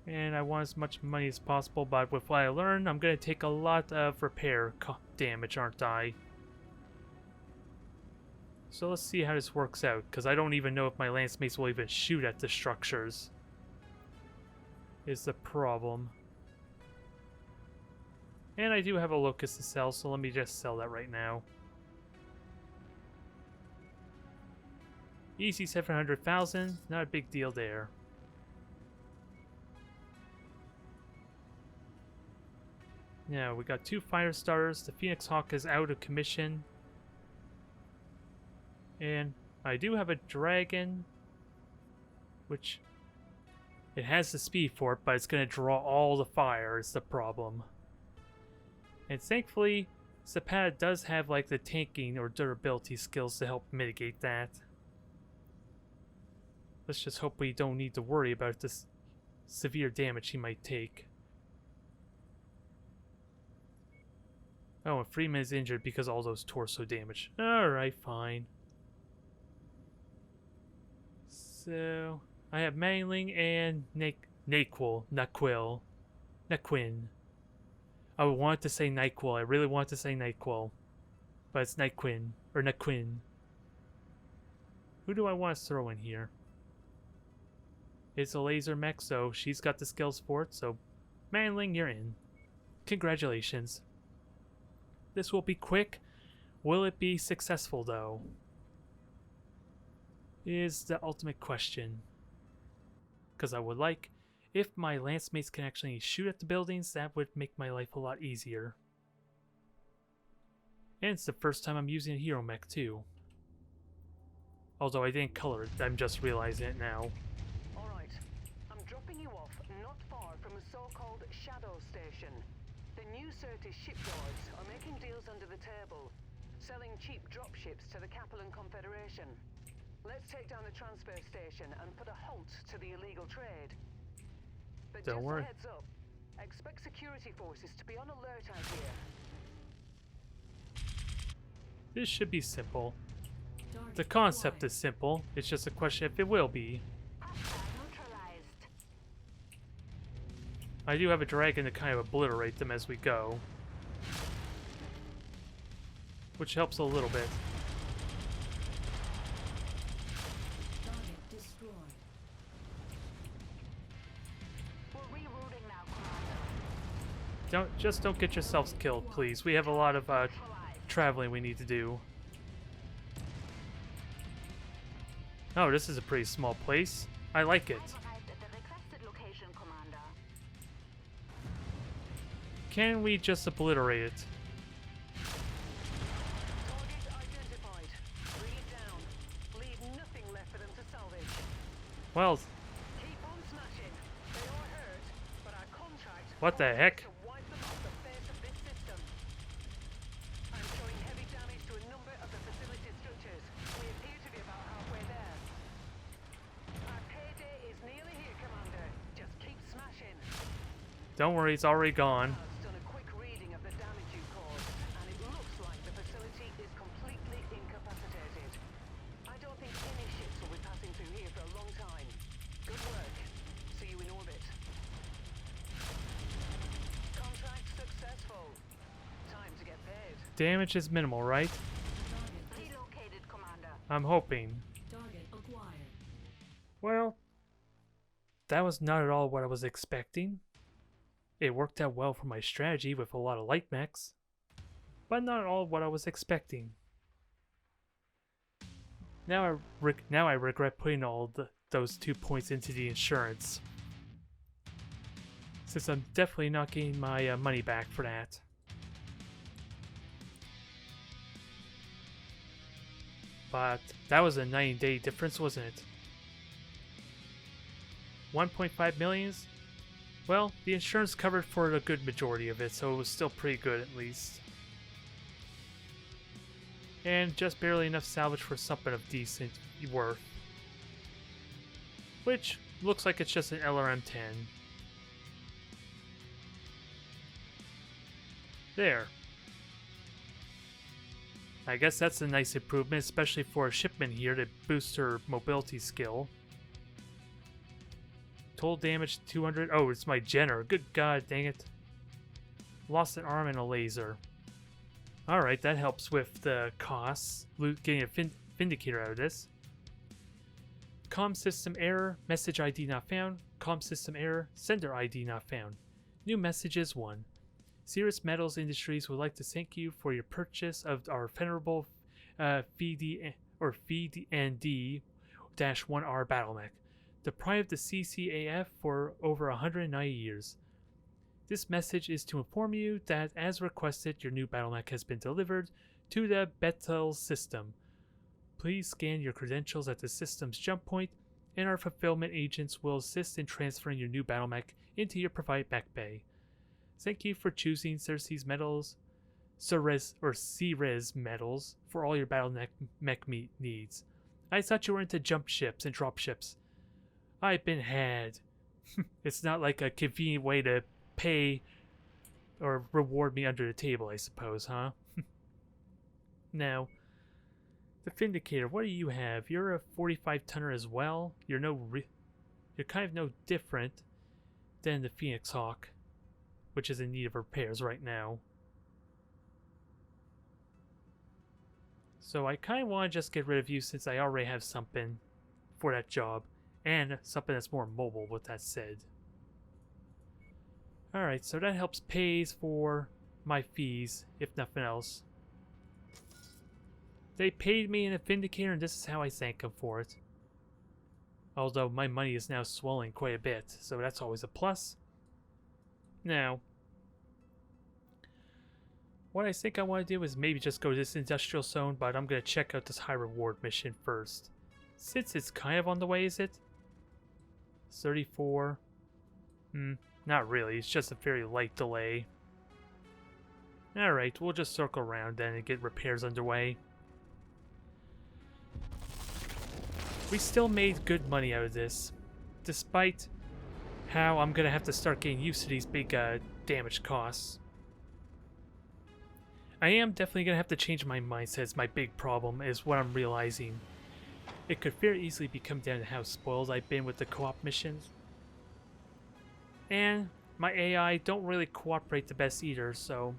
And I want as much money as possible, but with what I learned, I'm gonna take a lot of repair damage, aren't I? So let's see how this works out, because I don't even know if my lance mates will even shoot at the structures. Is the problem. And I do have a locust to sell, so let me just sell that right now. Easy 700,000, not a big deal there. Now, we got 2 fire starters. The Phoenix Hawk is out of commission. And I do have a dragon, which it has the speed for it, but it's going to draw all the fire is the problem. And thankfully, Zapata does have like the tanking or durability skills to help mitigate that. Let's just hope we don't need to worry about this severe damage he might take. Oh, and Freeman is injured because of all those torso damage. Alright, fine. So, I have Mangling and Naquin. I want to say Nyquil. I really want to say Nyquil. But it's Nyquin. Or Naquin. Who do I want to throw in here? It's a laser mech, so she's got the skills for it. So, Mangling, you're in. Congratulations. This will be quick. Will it be successful, though? Is the ultimate question. Because I would like, if my lance mates can actually shoot at the buildings, that would make my life a lot easier. And it's the first time I'm using a hero mech, too. Although I didn't color it, I'm just realizing it now. Alright, I'm dropping you off not far from a so-called shadow station. The new Certis shipyards are making deals under the table, selling cheap dropships to the Capellan Confederation. Let's take down the transfer station and put a halt to the illegal trade. But Don't just worry. a heads up, expect security forces to be on alert out here. This should be simple. Target The concept acquired. is simple, it's just a question if it will be. Hostile neutralized. I do have a dragon to kind of obliterate them as we go. Which helps a little bit. Target destroyed. We're rerouting now, Commander. Don't get yourselves killed, please. We have a lot of Neutralized. traveling we need to do. Oh, this is a pretty small place. I like it. I've arrived at the requested location, Commander. Can we just obliterate it? Target identified. Bring it down. Leave nothing left for them to salvage. Well, Keep on smashing. They are hurt, but our contract what the heck? to wipe them off the face of this system. I'm showing heavy damage to a number of the facility structures. We appear to be about halfway there. Our payday is nearly here, Commander. Just keep smashing. Don't worry, it's already gone. I've done a quick reading of the damage you caused, and it looks like the facility is completely incapacitated. I don't think any ships will be passing through here for a long time. Good work. See you in orbit. Contract successful. Time to get paid. Damage is minimal, right? Target, Relocated, Commander. I'm hoping. target acquired. Well, that was not at all what I was expecting. It worked out well for my strategy with a lot of light mechs, but not at all what I was expecting. Now I regret putting those 2 points into the insurance, since I'm definitely not getting my money back for that. But that was a 90-day difference, wasn't it? 1.5 millions? Well, the insurance covered for a good majority of it, so it was still pretty good at least. And just barely enough salvage for something of decent worth. Which looks like it's just an LRM-10. There. I guess that's a nice improvement, especially for a shipment here to boost her mobility skill. Total damage 200. Oh, it's my Jenner. Good god dang it. Lost an arm and a laser. Alright, that helps with the costs. Getting Vindicator out of this. Comm system error, message ID not found. Comm system error, sender ID not found. New messages 1. Cirrus Metals Industries would like to thank you for your purchase of our venerable VD or VD-1R battle mech, the pride of the CCAF for over 190 years. This message is to inform you that, as requested, your new battle mech has been delivered to the Betel system. Please scan your credentials at the system's jump point, and our fulfillment agents will assist in transferring your new battle mech into your provided mech bay. Thank you for choosing Ceres Metals, Ceres Metals for all your battle mech needs. I thought you were into jump ships and drop ships. I've been had. It's not like a convenient way to pay or reward me under the table, I suppose, huh? Now, the Vindicator, what do you have? You're a 45-tonner as well. You're kind of no different than the Phoenix Hawk, which is in need of repairs right now. So I kind of want to just get rid of you since I already have something for that job, and something that's more mobile with that said. Alright, so that helps pays for my fees, if nothing else. They paid me in a Vindicator, and this is how I thank them for it. Although my money is now swelling quite a bit, so that's always a plus. Now, what I think I want to do is maybe just go to this industrial zone, but I'm going to check out this high reward mission first. Since it's kind of on the way, is it? 34. Not really, it's just a very light delay. Alright, we'll just circle around then and get repairs underway. We still made good money out of this, despite how I'm going to have to start getting used to these big damage costs. I am definitely going to have to change my mindset. It's my big problem, is what I'm realizing. It could very easily become down to how spoiled I've been with the co-op missions. And my AI don't really cooperate the best either, so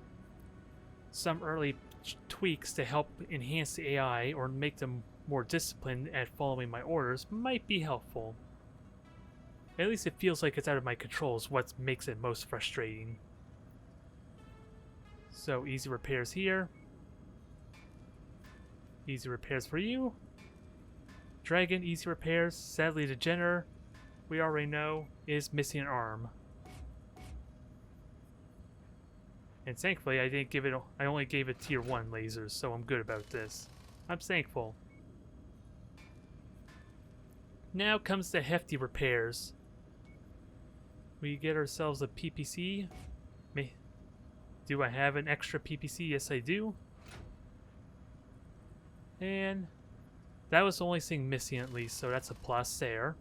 some early tweaks to help enhance the AI or make them more disciplined at following my orders might be helpful. At least it feels like it's out of my control is what makes it most frustrating. So easy repairs here. Easy repairs for you. Dragon, easy repairs. Sadly the Jenner, we already know, is missing an arm. And thankfully I only gave it tier 1 lasers, so I'm good about this. I'm thankful. Now comes the hefty repairs. We get ourselves a PPC. Do I have an extra PPC? Yes, I do. And that was the only thing missing at least, so that's a plus there.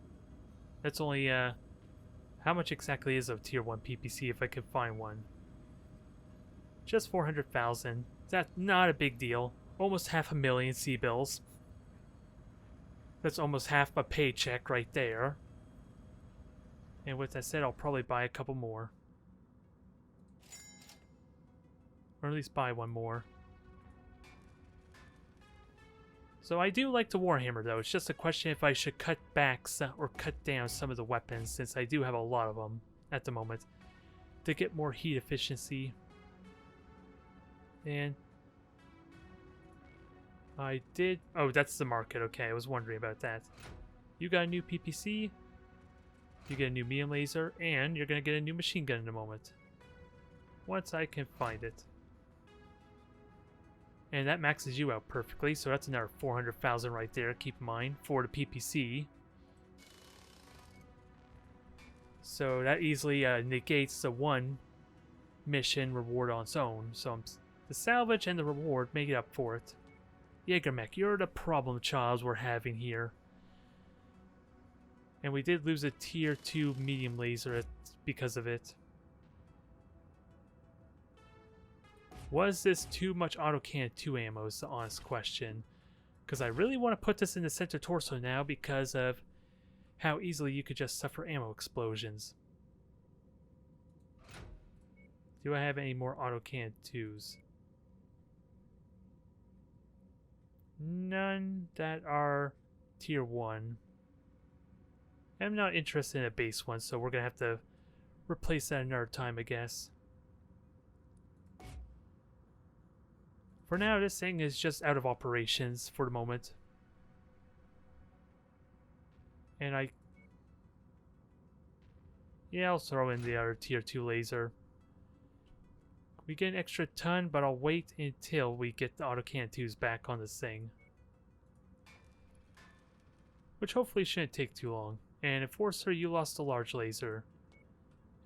That's only, how much exactly is a tier 1 PPC if I could find one? Just 400,000. That's not a big deal. Almost 500,000 C-bills. That's almost half my paycheck right there. And with that said, I'll probably buy a couple more. Or at least buy one more. So I do like the Warhammer though. It's just a question if I should cut back or cut down some of the weapons, since I do have a lot of them at the moment, to get more heat efficiency. And I did... Oh, that's the market. Okay, I was wondering about that. You got a new PPC. You get a new medium laser. And you're going to get a new machine gun in a moment. Once I can find it. And that maxes you out perfectly. So that's another 400,000 right there. Keep in mind. For the PPC. So that easily negates the one mission reward on its own. So the salvage and the reward make it up for it. Jägermech, you're the problem child we're having here. And we did lose a tier 2 medium laser because of it. Was this too much autocannon 2 ammo is the honest question. Because I really want to put this in the center torso now because of how easily you could just suffer ammo explosions. Do I have any more autocannon 2s? None that are tier 1. I'm not interested in a base one, so we're gonna have to replace that another time, I guess. For now, this thing is just out of operations for the moment. And yeah, I'll throw in the other tier 2 laser. We get an extra ton, but I'll wait until we get the autocan 2s back on this thing. Which hopefully shouldn't take too long. And Enforcer, you lost a large laser.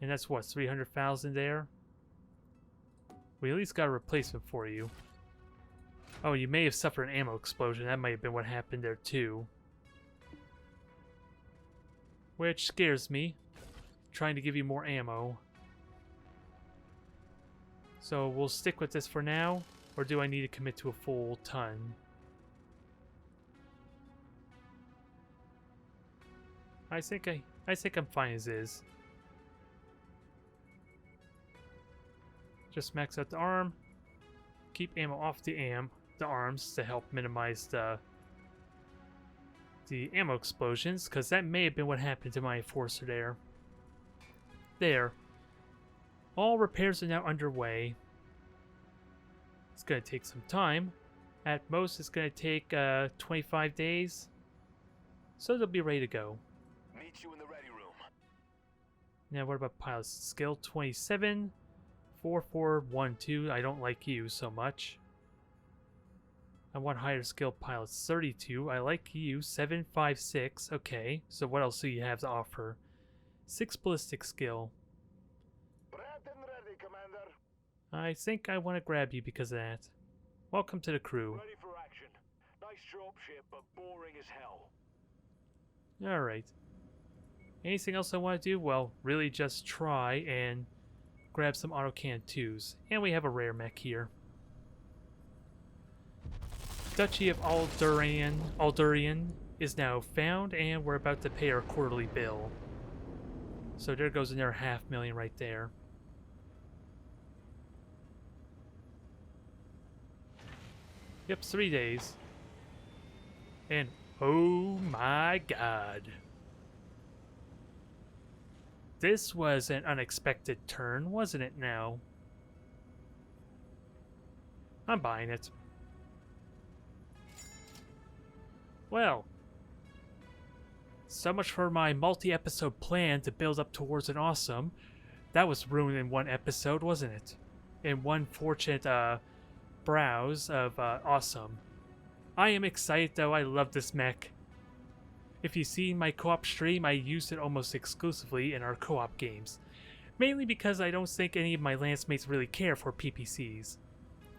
And that's what, 300,000 there? We at least got a replacement for you. Oh, you may have suffered an ammo explosion. That might have been what happened there too. Which scares me. Trying to give you more ammo. So we'll stick with this for now. Or do I need to commit to a full ton? I think I'm fine as is. Just max out the arm. Keep ammo off the arms to help minimize the ammo explosions, because that may have been what happened to my Enforcer there. There. All repairs are now underway. It's going to take some time. At most, it's going to take 25 days. So they'll be ready to go. Meet you in the ready room. Now, what about pilots? Skill 27. 4412. I don't like you so much. I want higher skill pilots. 32. I like you. 756. Okay. So what else do you have to offer? 6 ballistic skill. Prepped and ready, Commander. I think I want to grab you because of that. Welcome to the crew. Ready for action. Nice dropship, but boring as hell. Alright. Anything else I want to do? Well, really just try and grab some autocan 2s. And we have a rare mech here. Duchy of Aldurian is now found, and we're about to pay our quarterly bill. So there goes another 500,000 right there. Yep, 3 days. And oh my god. This was an unexpected turn, wasn't it now? I'm buying it. Well, so much for my multi-episode plan to build up towards an awesome. That was ruined in one episode, wasn't it? In one fortunate browse of awesome. I am excited though, I love this mech. If you've seen my co-op stream, I use it almost exclusively in our co-op games. Mainly because I don't think any of my lance mates really care for PPCs.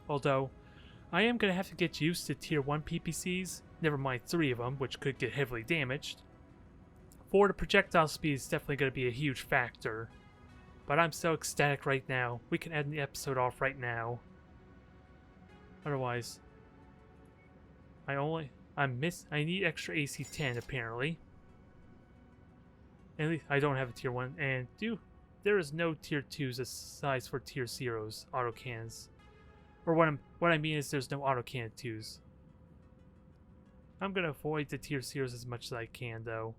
Although, I am going to have to get used to tier 1 PPCs, never mind 3 of them, which could get heavily damaged. 4, the projectile speed is definitely going to be a huge factor. But I'm so ecstatic right now. We can end the episode off right now. Otherwise, I need extra AC 10 apparently. At least I don't have a tier 1, and there is no tier 2s aside for tier 0s autocannons. Or what I mean is there's no autocannon 2s. I'm gonna avoid the tier 0s as much as I can though.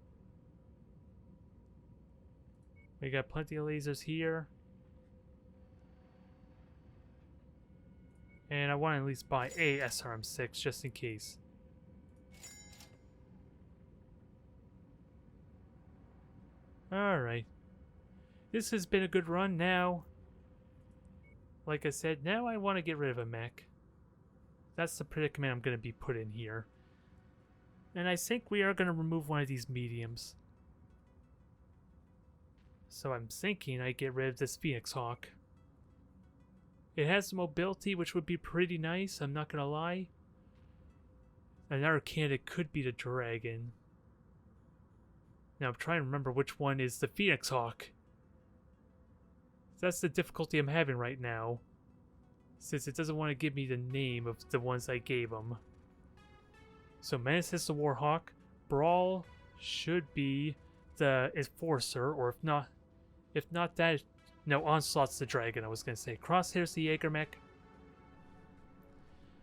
We got plenty of lasers here. And I want to at least buy a SRM6 just in case. Alright. This has been a good run now. Like I said, now I want to get rid of a mech. That's the predicament I'm going to be put in here. And I think we are going to remove one of these mediums. So I'm thinking I get rid of this Phoenix Hawk. It has mobility, which would be pretty nice, I'm not going to lie. Another candidate could be the Dragon. Now I'm trying to remember which one is the Phoenix Hawk. That's the difficulty I'm having right now, since it doesn't want to give me the name of the ones I gave him. So Menace is the Warhawk, Brawl should be the Enforcer, or if not that, no, Onslaught's the Dragon, I was going to say. Crosshair's the Jaeger mech.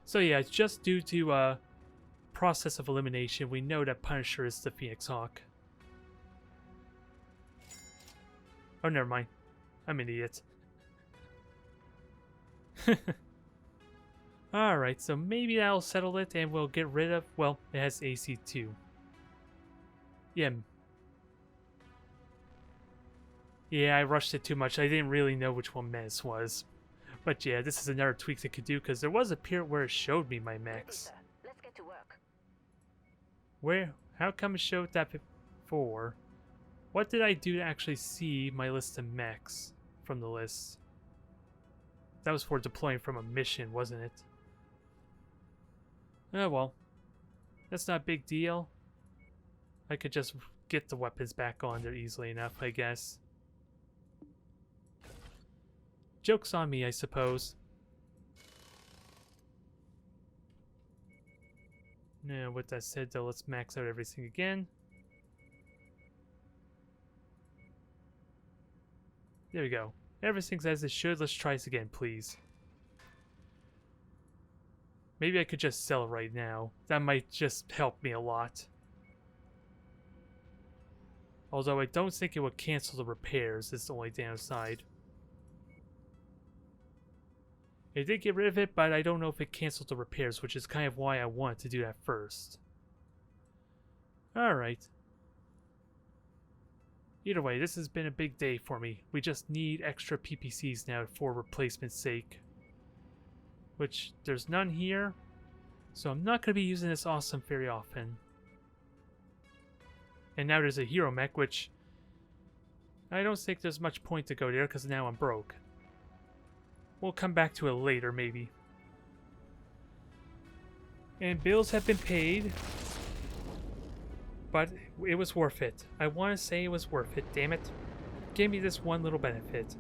So yeah, it's just due to process of elimination, we know that Punisher is the Phoenix Hawk. Oh, never mind. I'm an idiot. Alright, so maybe that'll settle it and we'll get rid of... Well, it has AC2. Yeah. Yeah, I rushed it too much. I didn't really know which one Menace was. But yeah, this is another tweak it could do, because there was a period where it showed me my mechs. Let's get to work. Where? How come it showed that before? What did I do to actually see my list of mechs from the list? That was for deploying from a mission, wasn't it? Oh well. That's not a big deal. I could just get the weapons back on there easily enough, I guess. Joke's on me, I suppose. Now, with that said, though, let's max out everything again. There we go. Everything's as it should. Let's try this again, please. Maybe I could just sell it right now. That might just help me a lot. Although I don't think it would cancel the repairs. It's the only downside. It did get rid of it, but I don't know if it canceled the repairs, which is kind of why I wanted to do that first. Alright. Either way, this has been a big day for me. We just need extra PPCs now for replacement's sake. Which, there's none here. So I'm not going to be using this awesome very often. And now there's a hero mech, which... I don't think there's much point to go there, because now I'm broke. We'll come back to it later, maybe. And bills have been paid. But it was worth it. I want to say it was worth it, damn it. Give me this one little benefit.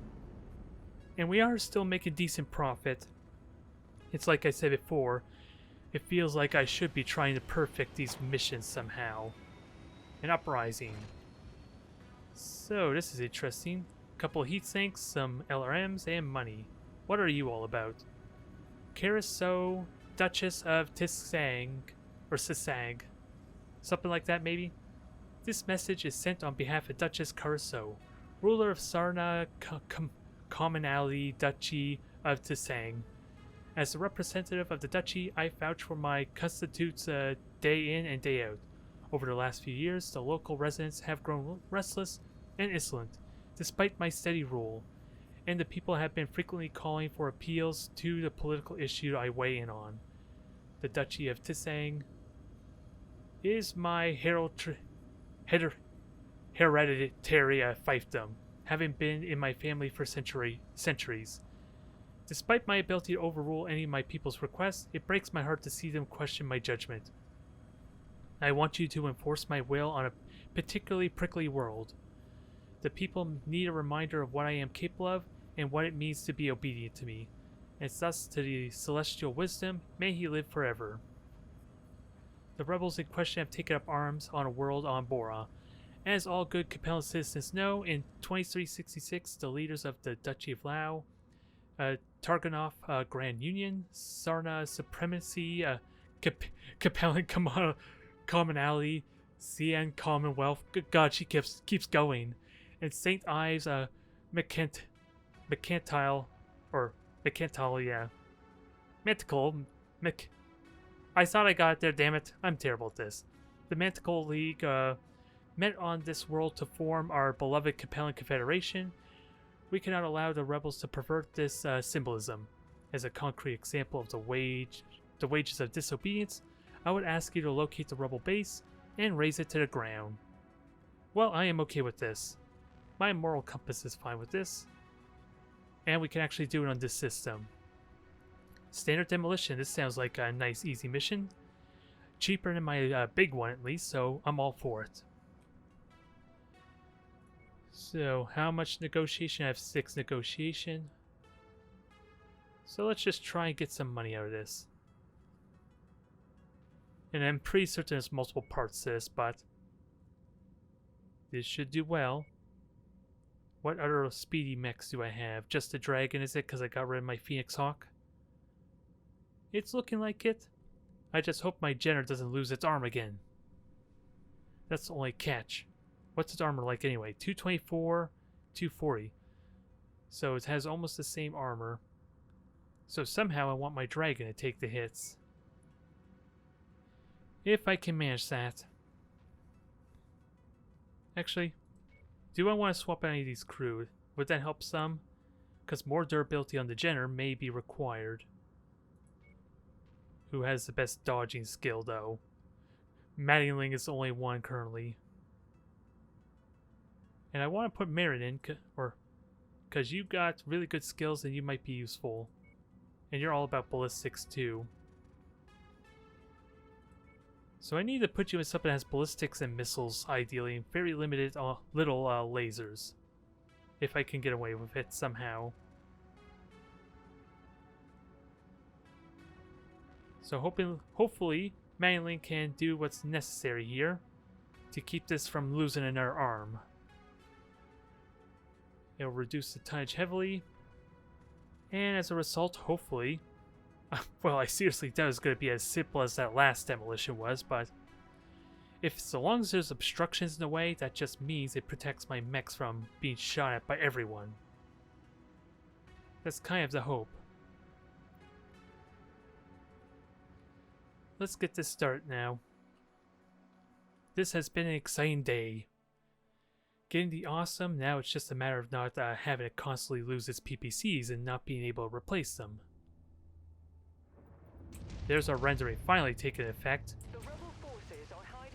And we are still making decent profit. It's like I said before, it feels like I should be trying to perfect these missions somehow. An uprising. So, this is interesting. A couple of heat sinks, some LRMs, and money. What are you all about? Carousel, Duchess of Tisang, or Sisang. Something like that, maybe? This message is sent on behalf of Duchess Carousel, ruler of Sarna Commonalty Duchy of Tisang. As a representative of the duchy, I vouch for my constitutes day in and day out. Over the last few years, the local residents have grown restless and insolent, despite my steady rule, and the people have been frequently calling for appeals to the political issue I weigh in on. The Duchy of Tisang is my hereditary fiefdom, having been in my family for centuries. Despite my ability to overrule any of my people's requests, it breaks my heart to see them question my judgment. I want you to enforce my will on a particularly prickly world. The people need a reminder of what I am capable of and what it means to be obedient to me, and thus to the celestial wisdom, may he live forever. The rebels in question have taken up arms on a world on Bora. As all good Capellan citizens know, in 2366, the leaders of the Duchy of Lao, Targanov Grand Union, Sarna Supremacy, Capellan Commonalty, Cian Commonwealth, good God, she keeps going, and St. Ives Mercantile, yeah. I thought I got it there, damn it. I'm terrible at this. The Manticle League met on this world to form our beloved Capellan Confederation. We cannot allow the rebels to pervert this symbolism. As a concrete example of the wages of disobedience, I would ask you to locate the rebel base and raze it to the ground. Well, I am okay with this. My moral compass is fine with this. And we can actually do it on this system. Standard demolition. This sounds like a nice, easy mission. Cheaper than my big one, at least, so I'm all for it. So, how much negotiation? I have 6 negotiation. So let's just try and get some money out of this. And I'm pretty certain there's multiple parts to this, but this should do well. What other speedy mechs do I have? Just the dragon, is it? Because I got rid of my Phoenix Hawk? It's looking like it. I just hope my Jenner doesn't lose its arm again. That's the only catch. What's its armor like anyway? 224, 240. So it has almost the same armor. So somehow I want my dragon to take the hits. If I can manage that. Actually, do I want to swap any of these crew? Would that help some? Because more durability on the Jenner may be required. Who has the best dodging skill though? Maddingling is the only one currently. And I want to put Marin in, because you got really good skills and you might be useful. And you're all about ballistics too. So I need to put you in something that has ballistics and missiles, ideally, and very limited little lasers. If I can get away with it somehow. So hopefully, Maddingling can do what's necessary here to keep this from losing another arm. It'll reduce the tonnage heavily, and as a result, hopefully, well, I seriously doubt it's going to be as simple as that last demolition was, but if so long as there's obstructions in the way, that just means it protects my mechs from being shot at by everyone. That's kind of the hope. Let's get this started now. This has been an exciting day. Getting the awesome, now it's just a matter of not having it constantly lose its PPCs and not being able to replace them. There's our rendering finally taking effect.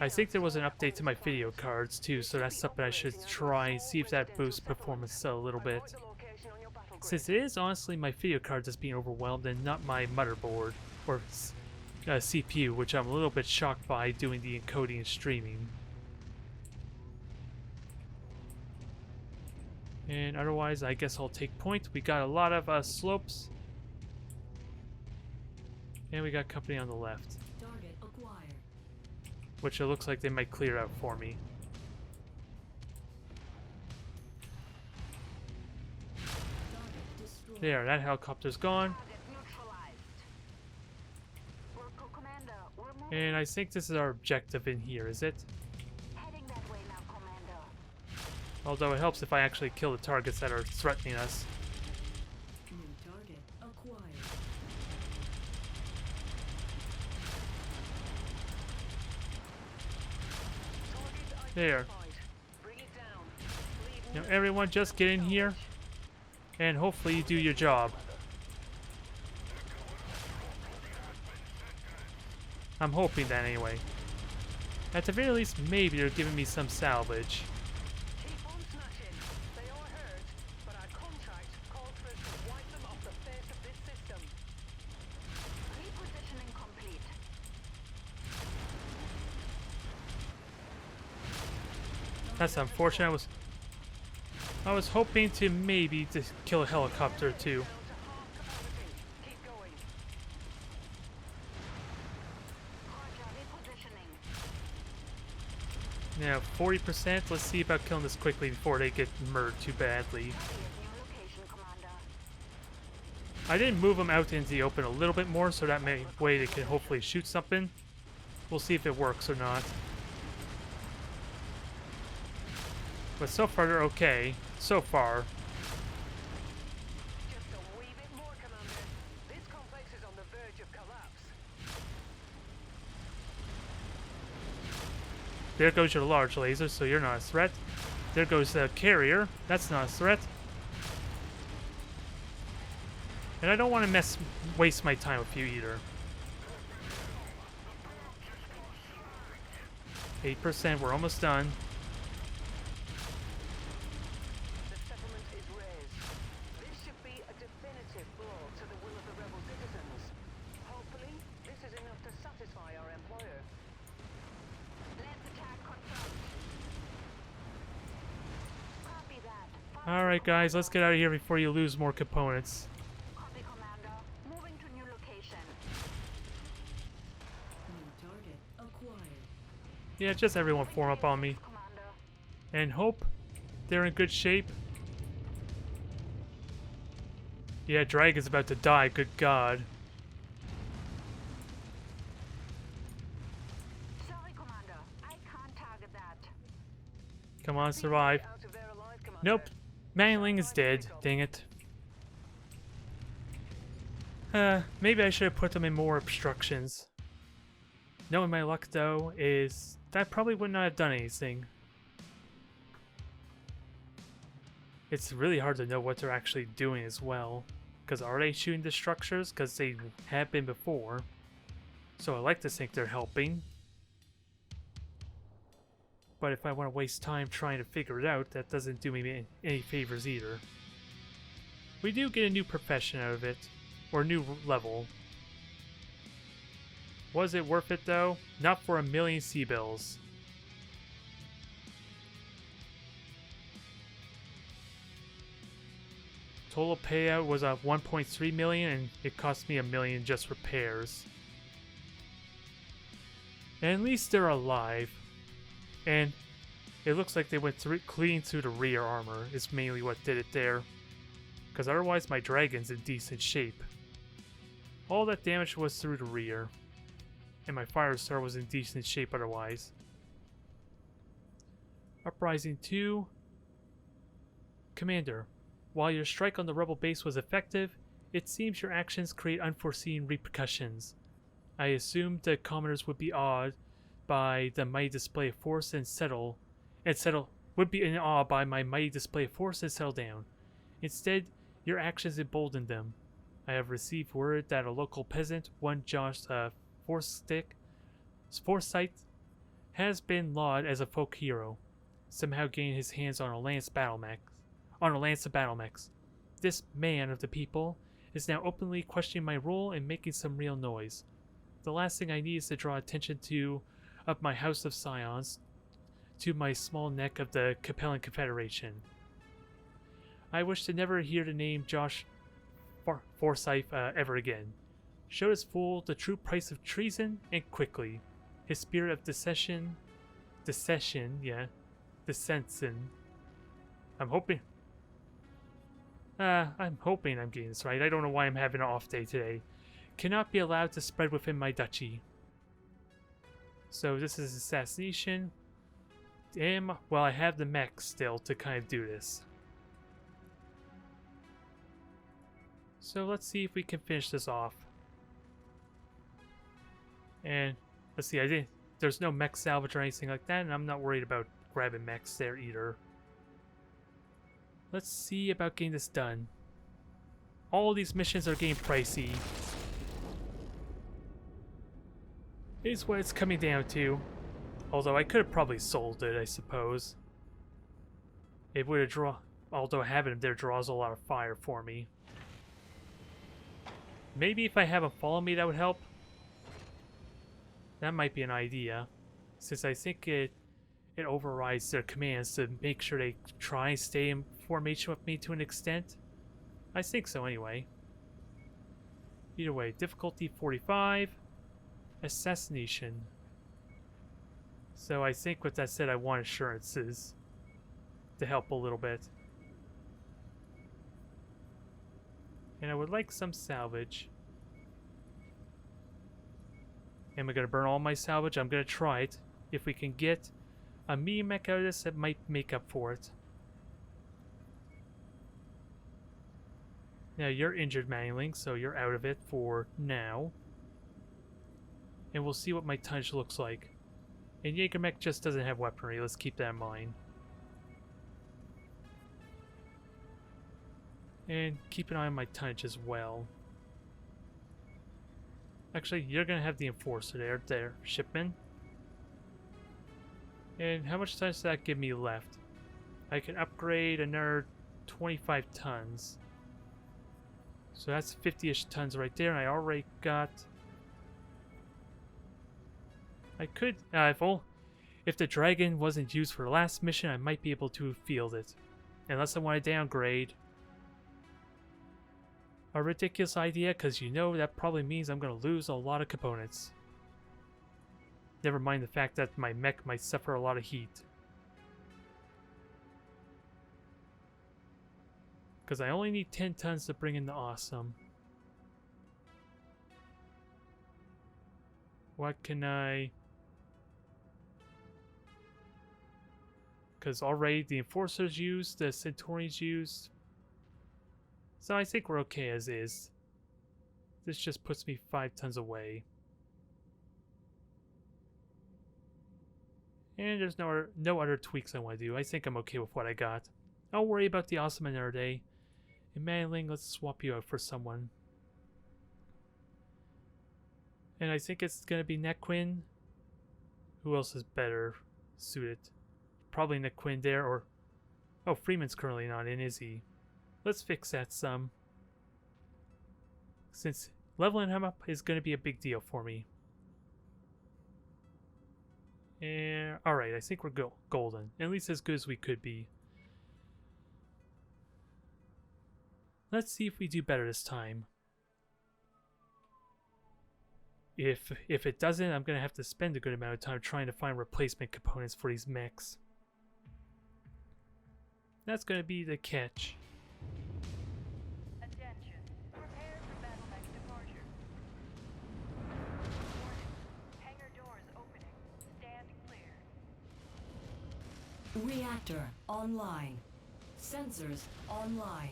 I think there was an update to my video cards too, so that's something I should try and see if that boosts performance a little bit. Since it is honestly my video card that's being overwhelmed and not my motherboard or CPU, which I'm a little bit shocked by doing the encoding and streaming. And otherwise, I guess I'll take point. We got a lot of slopes. And we got company on the left. Target acquired. Which it looks like they might clear out for me. Target destroyed. There, that helicopter's gone. Target neutralized. Worker Commander, we're moving. And I think this is our objective in here, is it? Heading that way now, Commander. Although it helps if I actually kill the targets that are threatening us. New target acquired. There. Now everyone just get in here and hopefully you do your job. I'm hoping that anyway. At the very least, maybe they're giving me some salvage. Keep on smashing. They are hurt, but our contract calls for us to wipe them off the face of this system. Repositioning complete. That's unfortunate. I was hoping to maybe just kill a helicopter too. Down to half capacity. Keep going. Roger, repositioning. Now 40%. Let's see about killing this quickly before they get murdered too badly. Here's new location, Commander. I didn't move them out into the open a little bit more so that way they can hopefully shoot something. We'll see if it works or not. But so far they're okay. So far. Just a wee bit more, Commander. This complex is on the verge of collapse. There goes your large laser, so you're not a threat. There goes the carrier. That's not a threat. And I don't want to waste my time with you either. 8%, we're almost done. The settlement is razed. This should be a definitive blow to the will of the rebel citizens. Hopefully, this is enough to satisfy our employer. Let's attack confirmed. Copy that. Alright guys, let's get out of here before you lose more components. Copy, Commander. Moving to new location. New target acquired. Yeah, just everyone form up on me. Commander. And hope they're in good shape. Yeah, Dragon's about to die, good god. Come on, survive. Out of there alive, Commander. Nope. Mangling is dead. Dang it. Maybe I should have put them in more obstructions. Knowing my luck, though, is that probably would not have done anything. It's really hard to know what they're actually doing as well. Because are they shooting the structures? Because they have been before. So I like to think they're helping. But if I want to waste time trying to figure it out, that doesn't do me any favors either. We do get a new profession out of it. Or new level. Was it worth it though? Not for 1,000,000 sea bills. Total payout was 1.3 million and it cost me 1,000,000 just repairs. And at least they're alive. And it looks like they went clean through the rear armor is mainly what did it there. Because otherwise my dragon's in decent shape. All that damage was through the rear. And my Firestar was in decent shape otherwise. Uprising 2. Commander, while your strike on the rebel base was effective, it seems your actions create unforeseen repercussions. I assumed the commoners would be awed by the mighty display of force would be in awe by my mighty display of force and settle down. Instead, your actions emboldened them. I have received word that a local peasant, one Josh Forsyth, has been lauded as a folk hero. Somehow gained his hands on a lance of battle mechs. This man of the people is now openly questioning my role and making some real noise. The last thing I need is to draw attention of my House of Scions to my small neck of the Capellan Confederation. I wish to never hear the name Josh Forsyth ever again. Show this fool the true price of treason, and quickly. His spirit of dissension. I'm hoping I'm getting this right. I don't know why I'm having an off day today. Cannot be allowed to spread within my duchy. So this is assassination. Well, I have the mech still to kind of do this. So let's see if we can finish this off. And let's see, there's no mech salvage or anything like that, and I'm not worried about grabbing mechs there either. Let's see about getting this done. All these missions are getting pricey. Is what it's coming down to. Although I could have probably sold it, I suppose. It would have although having him there draws a lot of fire for me. Maybe if I have him follow me, that would help. That might be an idea, since I think it overrides their commands to make sure they try and stay in formation with me to an extent. I think so anyway. Either way, difficulty 45, assassination. So I think with that said, I want assurances to help a little bit. And I would like some salvage. Am I going to burn all my salvage? I'm going to try it. If we can get a medium mech out of this, that might make up for it. Now, you're injured, Mangling, so you're out of it for now. And we'll see what my tonnage looks like. And Jaeger mech just doesn't have weaponry. Let's keep that in mind. And keep an eye on my tonnage as well. Actually, you're going to have the Enforcer there, Shipman. And how much tonnage does that give me left? I can upgrade another 25 tons. So that's 50-ish tons right there, and I already got... I could... if the dragon wasn't used for the last mission, I might be able to field it. Unless I want to downgrade. A ridiculous idea, because you know that probably means I'm going to lose a lot of components. Never mind the fact that my mech might suffer a lot of heat. Because I only need 10 tons to bring in the awesome. What can I... Because already the Enforcer's used, the Centauri's used. So I think we're okay as is. This just puts me 5 tons away. And there's no other tweaks I want to do. I think I'm okay with what I got. I'll worry about the awesome another day. And Manling, let's swap you out for someone. And I think it's going to be Nequin. Who else is better suited? Probably Nequin there, or... Oh, Freeman's currently not in, is he? Let's fix that some. Since leveling him up is going to be a big deal for me. And alright, I think we're golden. At least as good as we could be. Let's see if we do better this time. If it doesn't, I'm going to have to spend a good amount of time trying to find replacement components for these mechs. That's going to be the catch. Attention. Prepare for battle mech departure. Warning. Hangar doors opening. Stand clear. Reactor online. Sensors online.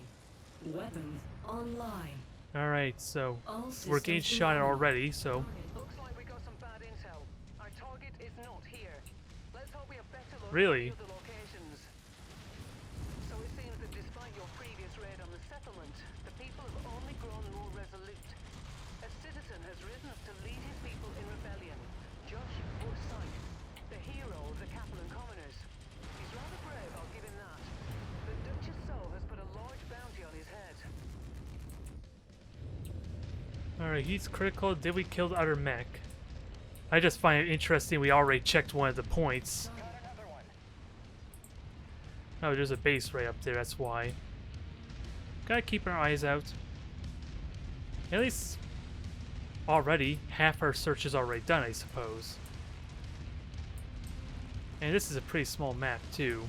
Weapons online. Alright, so All we're getting systems shot at online. already, so... Looks like we got some bad intel. Our target is not here. Let's hope we have better luck Really? with the locations. So it seems that despite your previous raid on the settlement, the people have only grown more resolute. A citizen has risen up to lead his people in rebellion. Josh Forsyth, the hero of the Kaplan commoners. He's rather brave, I'll give him that. The Duchess Soul has put a large bounty on his head. Alright, he's critical. Did we kill the other mech? I just find it interesting we already checked one of the points. Oh, there's a base right up there, that's why. Gotta keep our eyes out. At least already, half our search is already done, I suppose. And this is a pretty small map, too.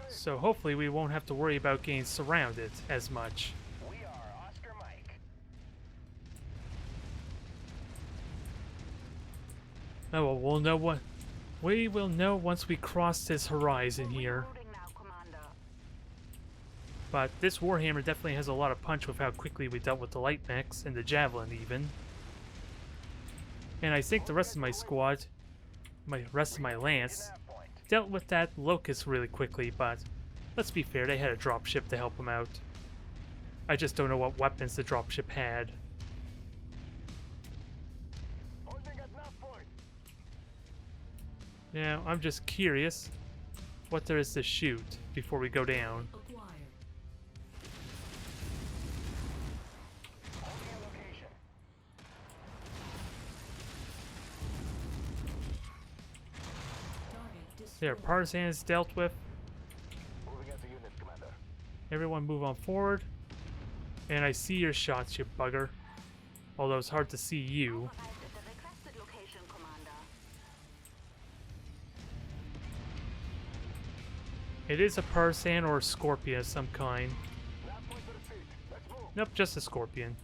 So hopefully we won't have to worry about getting surrounded as much. We are Oscar Mike. Oh well, we'll know what... We will know once we cross this horizon here. Rerouting now, Commander. But this Warhammer definitely has a lot of punch with how quickly we dealt with the light mechs and the Javelin even. And I think the rest of my squad, rest of my Lance, dealt with that Locust really quickly, but let's be fair, they had a dropship to help them out. I just don't know what weapons the dropship had. Now, I'm just curious what there is to shoot before we go down. Acquired. Target destroyed. There, Partisans dealt with. Moving out to units, Commander. Everyone move on forward. And I see your shots, you bugger. Although it's hard to see you. Arrived at the requested location, Commander. It is a Partisan or a Scorpion of some kind. Last point for the seat. Let's move. Nope, just a Scorpion.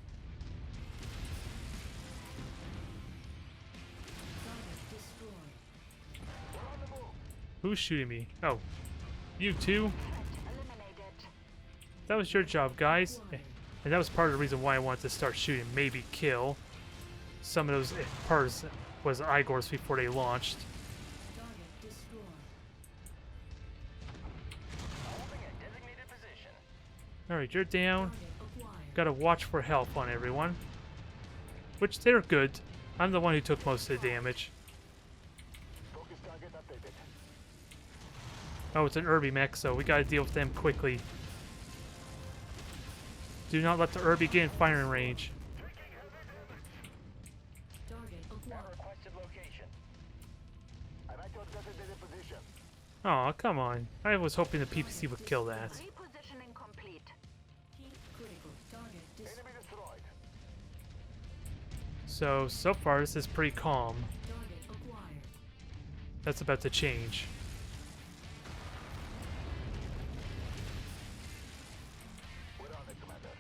Target destroyed. We're on the move. Who's shooting me? Oh, you too? Threat eliminated. That was your job, guys. And that was part of the reason why I wanted to start shooting, maybe kill some of those parts was Igors before they launched. Target destroyed. Holding a designated position. Alright, you're down. Target acquired. Gotta watch for health on everyone. Which they're good. I'm the one who took most of the damage. Focus target updated. Oh, it's an Irby mech, so we gotta deal with them quickly. Do not let the Irby get in firing range. Target Now acquired. requested location. I'm at your designated position. Aw, come on. I was hoping the PPC would kill that. Repositioning complete. Heat critical. Target destroyed. Enemy destroyed. So far this is pretty calm. Target acquired. That's about to change. We're on it, Commander.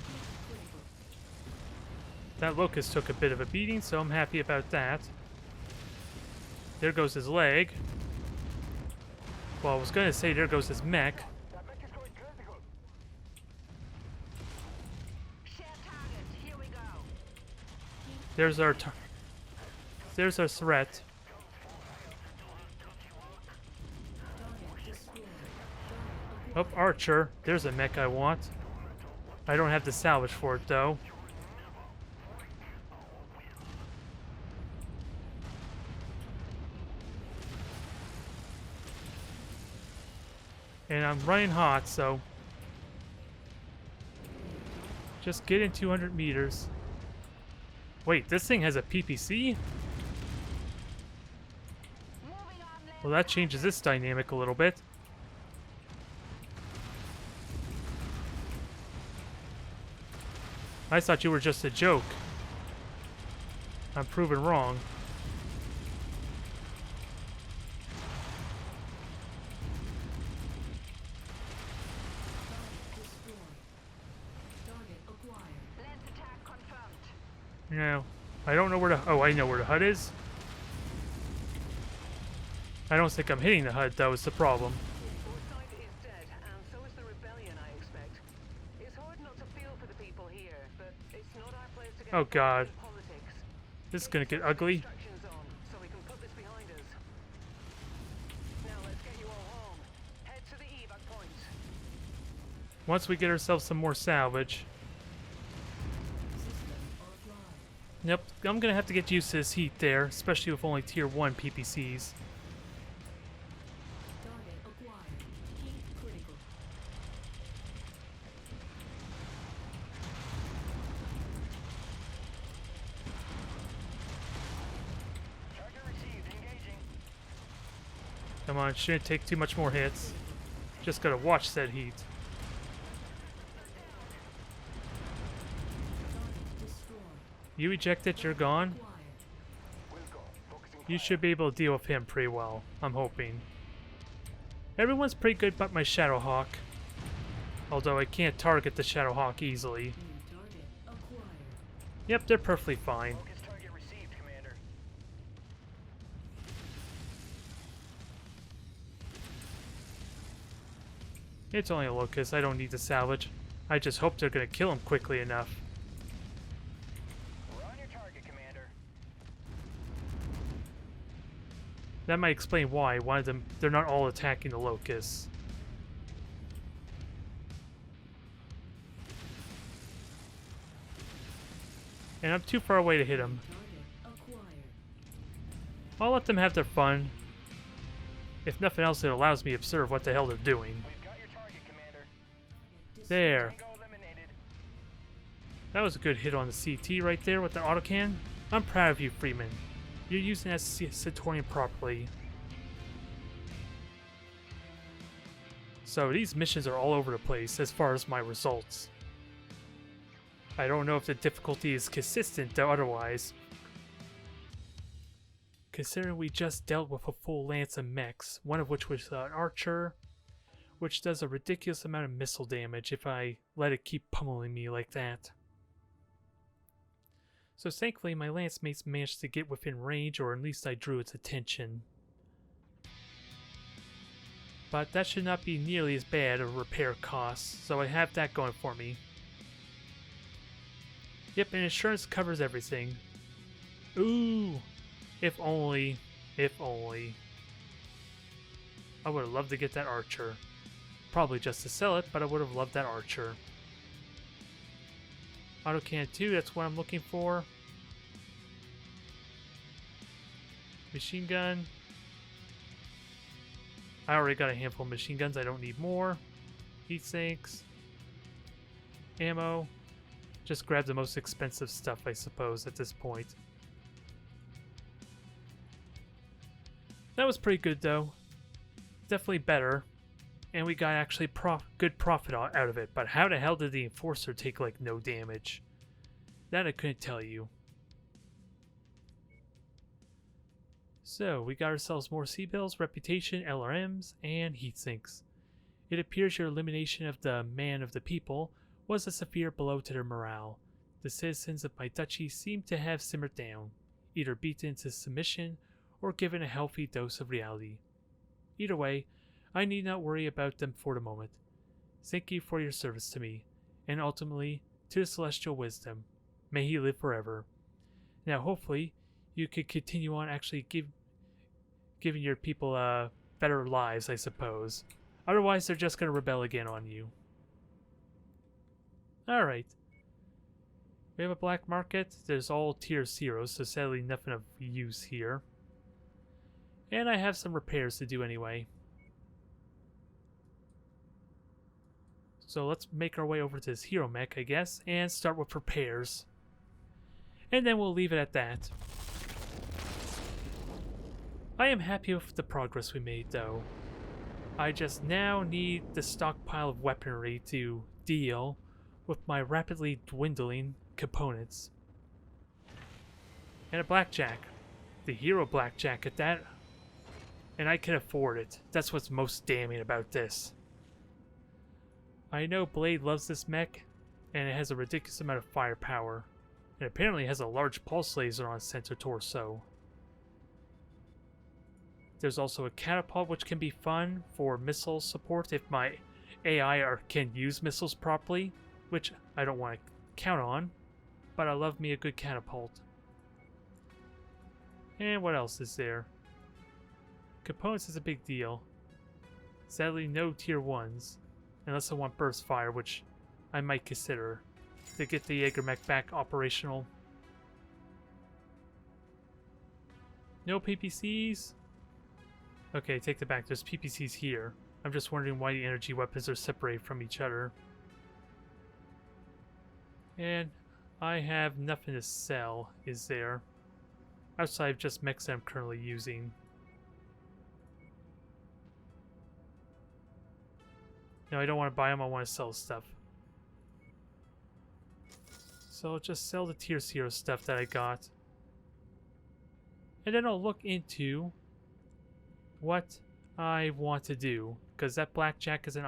Heat critical. That locust took a bit of a beating, so I'm happy about that. There goes his leg. Well, I was going to say there goes his mech. That mech is going critical. Share target. Here we go. There's our threat. Target destroyed. Target Oh, acquired. Archer. There's a mech I want. I don't have the salvage for it, though. And I'm running hot, so... just get in 200 meters. Wait, this thing has a PPC? Moving on left. Well, that changes this dynamic a little bit. I thought you were just a joke. I'm proven wrong. Target destroyed. Target acquired. Lens attack confirmed. No. I don't know where the... oh, I know where the HUD is. I don't think I'm hitting the HUD, though, is the problem. Foresight is dead, and so is the rebellion, I expect. It's hard not to feel for the people here, but it's not our place to get Oh, involved God. in politics. This is gonna get ugly. Distraction zone, so we can put this behind us. Now let's get you all home. Head to the evac point. Once we get ourselves some more salvage. System offline. Yep, I'm gonna have to get used to this heat there, especially with only tier 1 PPCs. Target acquired. Heat critical. Target received. Engaging. Come on, shouldn't take too much more hits. Just gotta watch said heat. Target destroyed. You ejected, you're gone. Acquired. Will go. Focusing You fire. should be able to deal with him pretty well, I'm hoping. Everyone's pretty good but my Shadowhawk. Although I can't target the Shadowhawk easily. New target acquired. Yep, they're perfectly fine. Focus target received, Commander. It's only a locust, I don't need to salvage. I just hope they're gonna kill him quickly enough. We're on your target, Commander. That might explain why one of them they're not all attacking the locusts. And I'm too far away to hit him. Target acquired. I'll let them have their fun. If nothing else, it allows me to observe what the hell they're doing. We've got your target, Commander. There. Tango eliminated. That was a good hit on the CT right there with the autocan. I'm proud of you, Freeman. You're using that Centurion properly. So these missions are all over the place as far as my results. I don't know if the difficulty is consistent though otherwise. Considering we just dealt with a full lance of mechs, one of which was an archer, which does a ridiculous amount of missile damage if I let it keep pummeling me like that. So thankfully my lance mates managed to get within range, or at least I drew its attention. But that should not be nearly as bad a repair cost, so I have that going for me. Yep, and insurance covers everything. Ooh! If only. If only. I would have loved to get that archer. Probably just to sell it, but I would have loved that archer. Autocan 2, that's what I'm looking for. Machine gun. I already got a handful of machine guns, I don't need more. Heat sinks. Ammo. Just grab the most expensive stuff, I suppose, at this point. That was pretty good, though. Definitely better. And we got actually good profit out of it. But how the hell did the Enforcer take, like, no damage? That I couldn't tell you. So, we got ourselves more C-bills, reputation, LRMs, and heat sinks. It appears your elimination of the man of the people was a severe blow to their morale. The citizens of my duchy seem to have simmered down, either beaten into submission or given a healthy dose of reality. Either way, I need not worry about them for the moment. Thank you for your service to me, and ultimately to the celestial wisdom. May he live forever. Now, hopefully, you could continue on actually giving your people better lives, I suppose. Otherwise, they're just going to rebel again on you. Alright. We have a black market. There's all tier 0, so sadly nothing of use here. And I have some repairs to do anyway. So let's make our way over to this hero mech, I guess, and start with repairs. And then we'll leave it at that. I am happy with the progress we made, though. I just now need the stockpile of weaponry to deal with my rapidly dwindling components. And a blackjack. The hero blackjack at that. And I can afford it. That's what's most damning about this. I know Blade loves this mech, and it has a ridiculous amount of firepower. It apparently has a large pulse laser on its center torso. There's also a catapult, which can be fun for missile support if my AI can use missiles properly, which I don't want to count on, but I love me a good catapult. And what else is there? Components is a big deal. Sadly, no tier 1s, unless I want burst fire, which I might consider to get the Jaeger mech back operational. No PPCs? Okay, take that back. There's PPCs here. I'm just wondering why the energy weapons are separated from each other. And I have nothing to sell, is there? Outside of just mechs that I'm currently using. No, I don't want to buy them, I want to sell stuff. So I'll just sell the tier 0 stuff that I got. And then I'll look into what I want to do, because that blackjack is an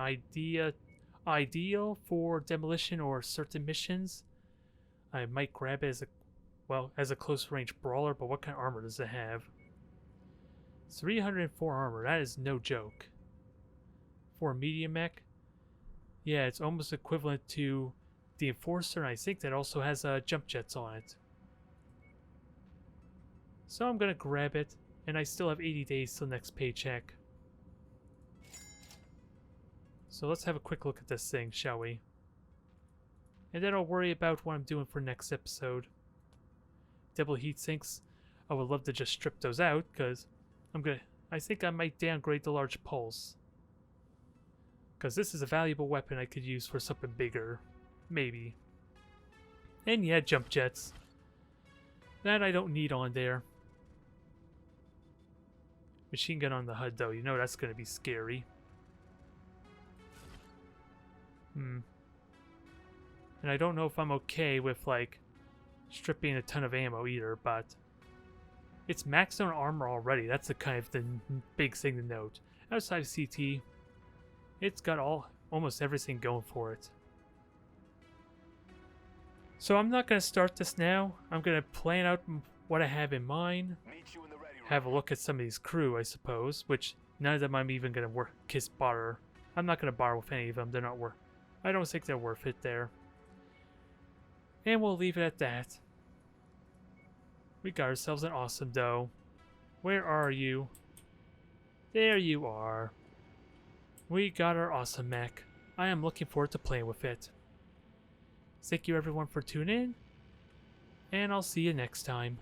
ideal for demolition or certain missions. I might grab it as a close range brawler, but what kind of armor does it have? 304 armor, that is no joke. For a medium mech, yeah, it's almost equivalent to the Enforcer, and I think that also has jump jets on it. So I'm gonna grab it, and I still have 80 days till next paycheck. So let's have a quick look at this thing, shall we? And then I'll worry about what I'm doing for next episode. Double heat sinks, I would love to just strip those out, because I think I might downgrade the large pulse. Because this is a valuable weapon I could use for something bigger. Maybe. And yeah, jump jets. That I don't need on there. Machine gun on the HUD though, you know that's going to be scary. And I don't know if I'm okay with, like, stripping a ton of ammo either, but it's maxed on armor already. That's the kind of the big thing to note. Outside of CT, it's got almost everything going for it. So I'm not going to start this now. I'm going to plan out what I have in mind. Have a look at some of these crew, I suppose, which none of them I'm even going to kiss barter. I'm not going to barter with any of them. They're not worth. I don't think they're worth it there. And we'll leave it at that. We got ourselves an awesome doe. Where are you? There you are. We got our awesome mech. I am looking forward to playing with it. Thank you everyone for tuning in, and I'll see you next time.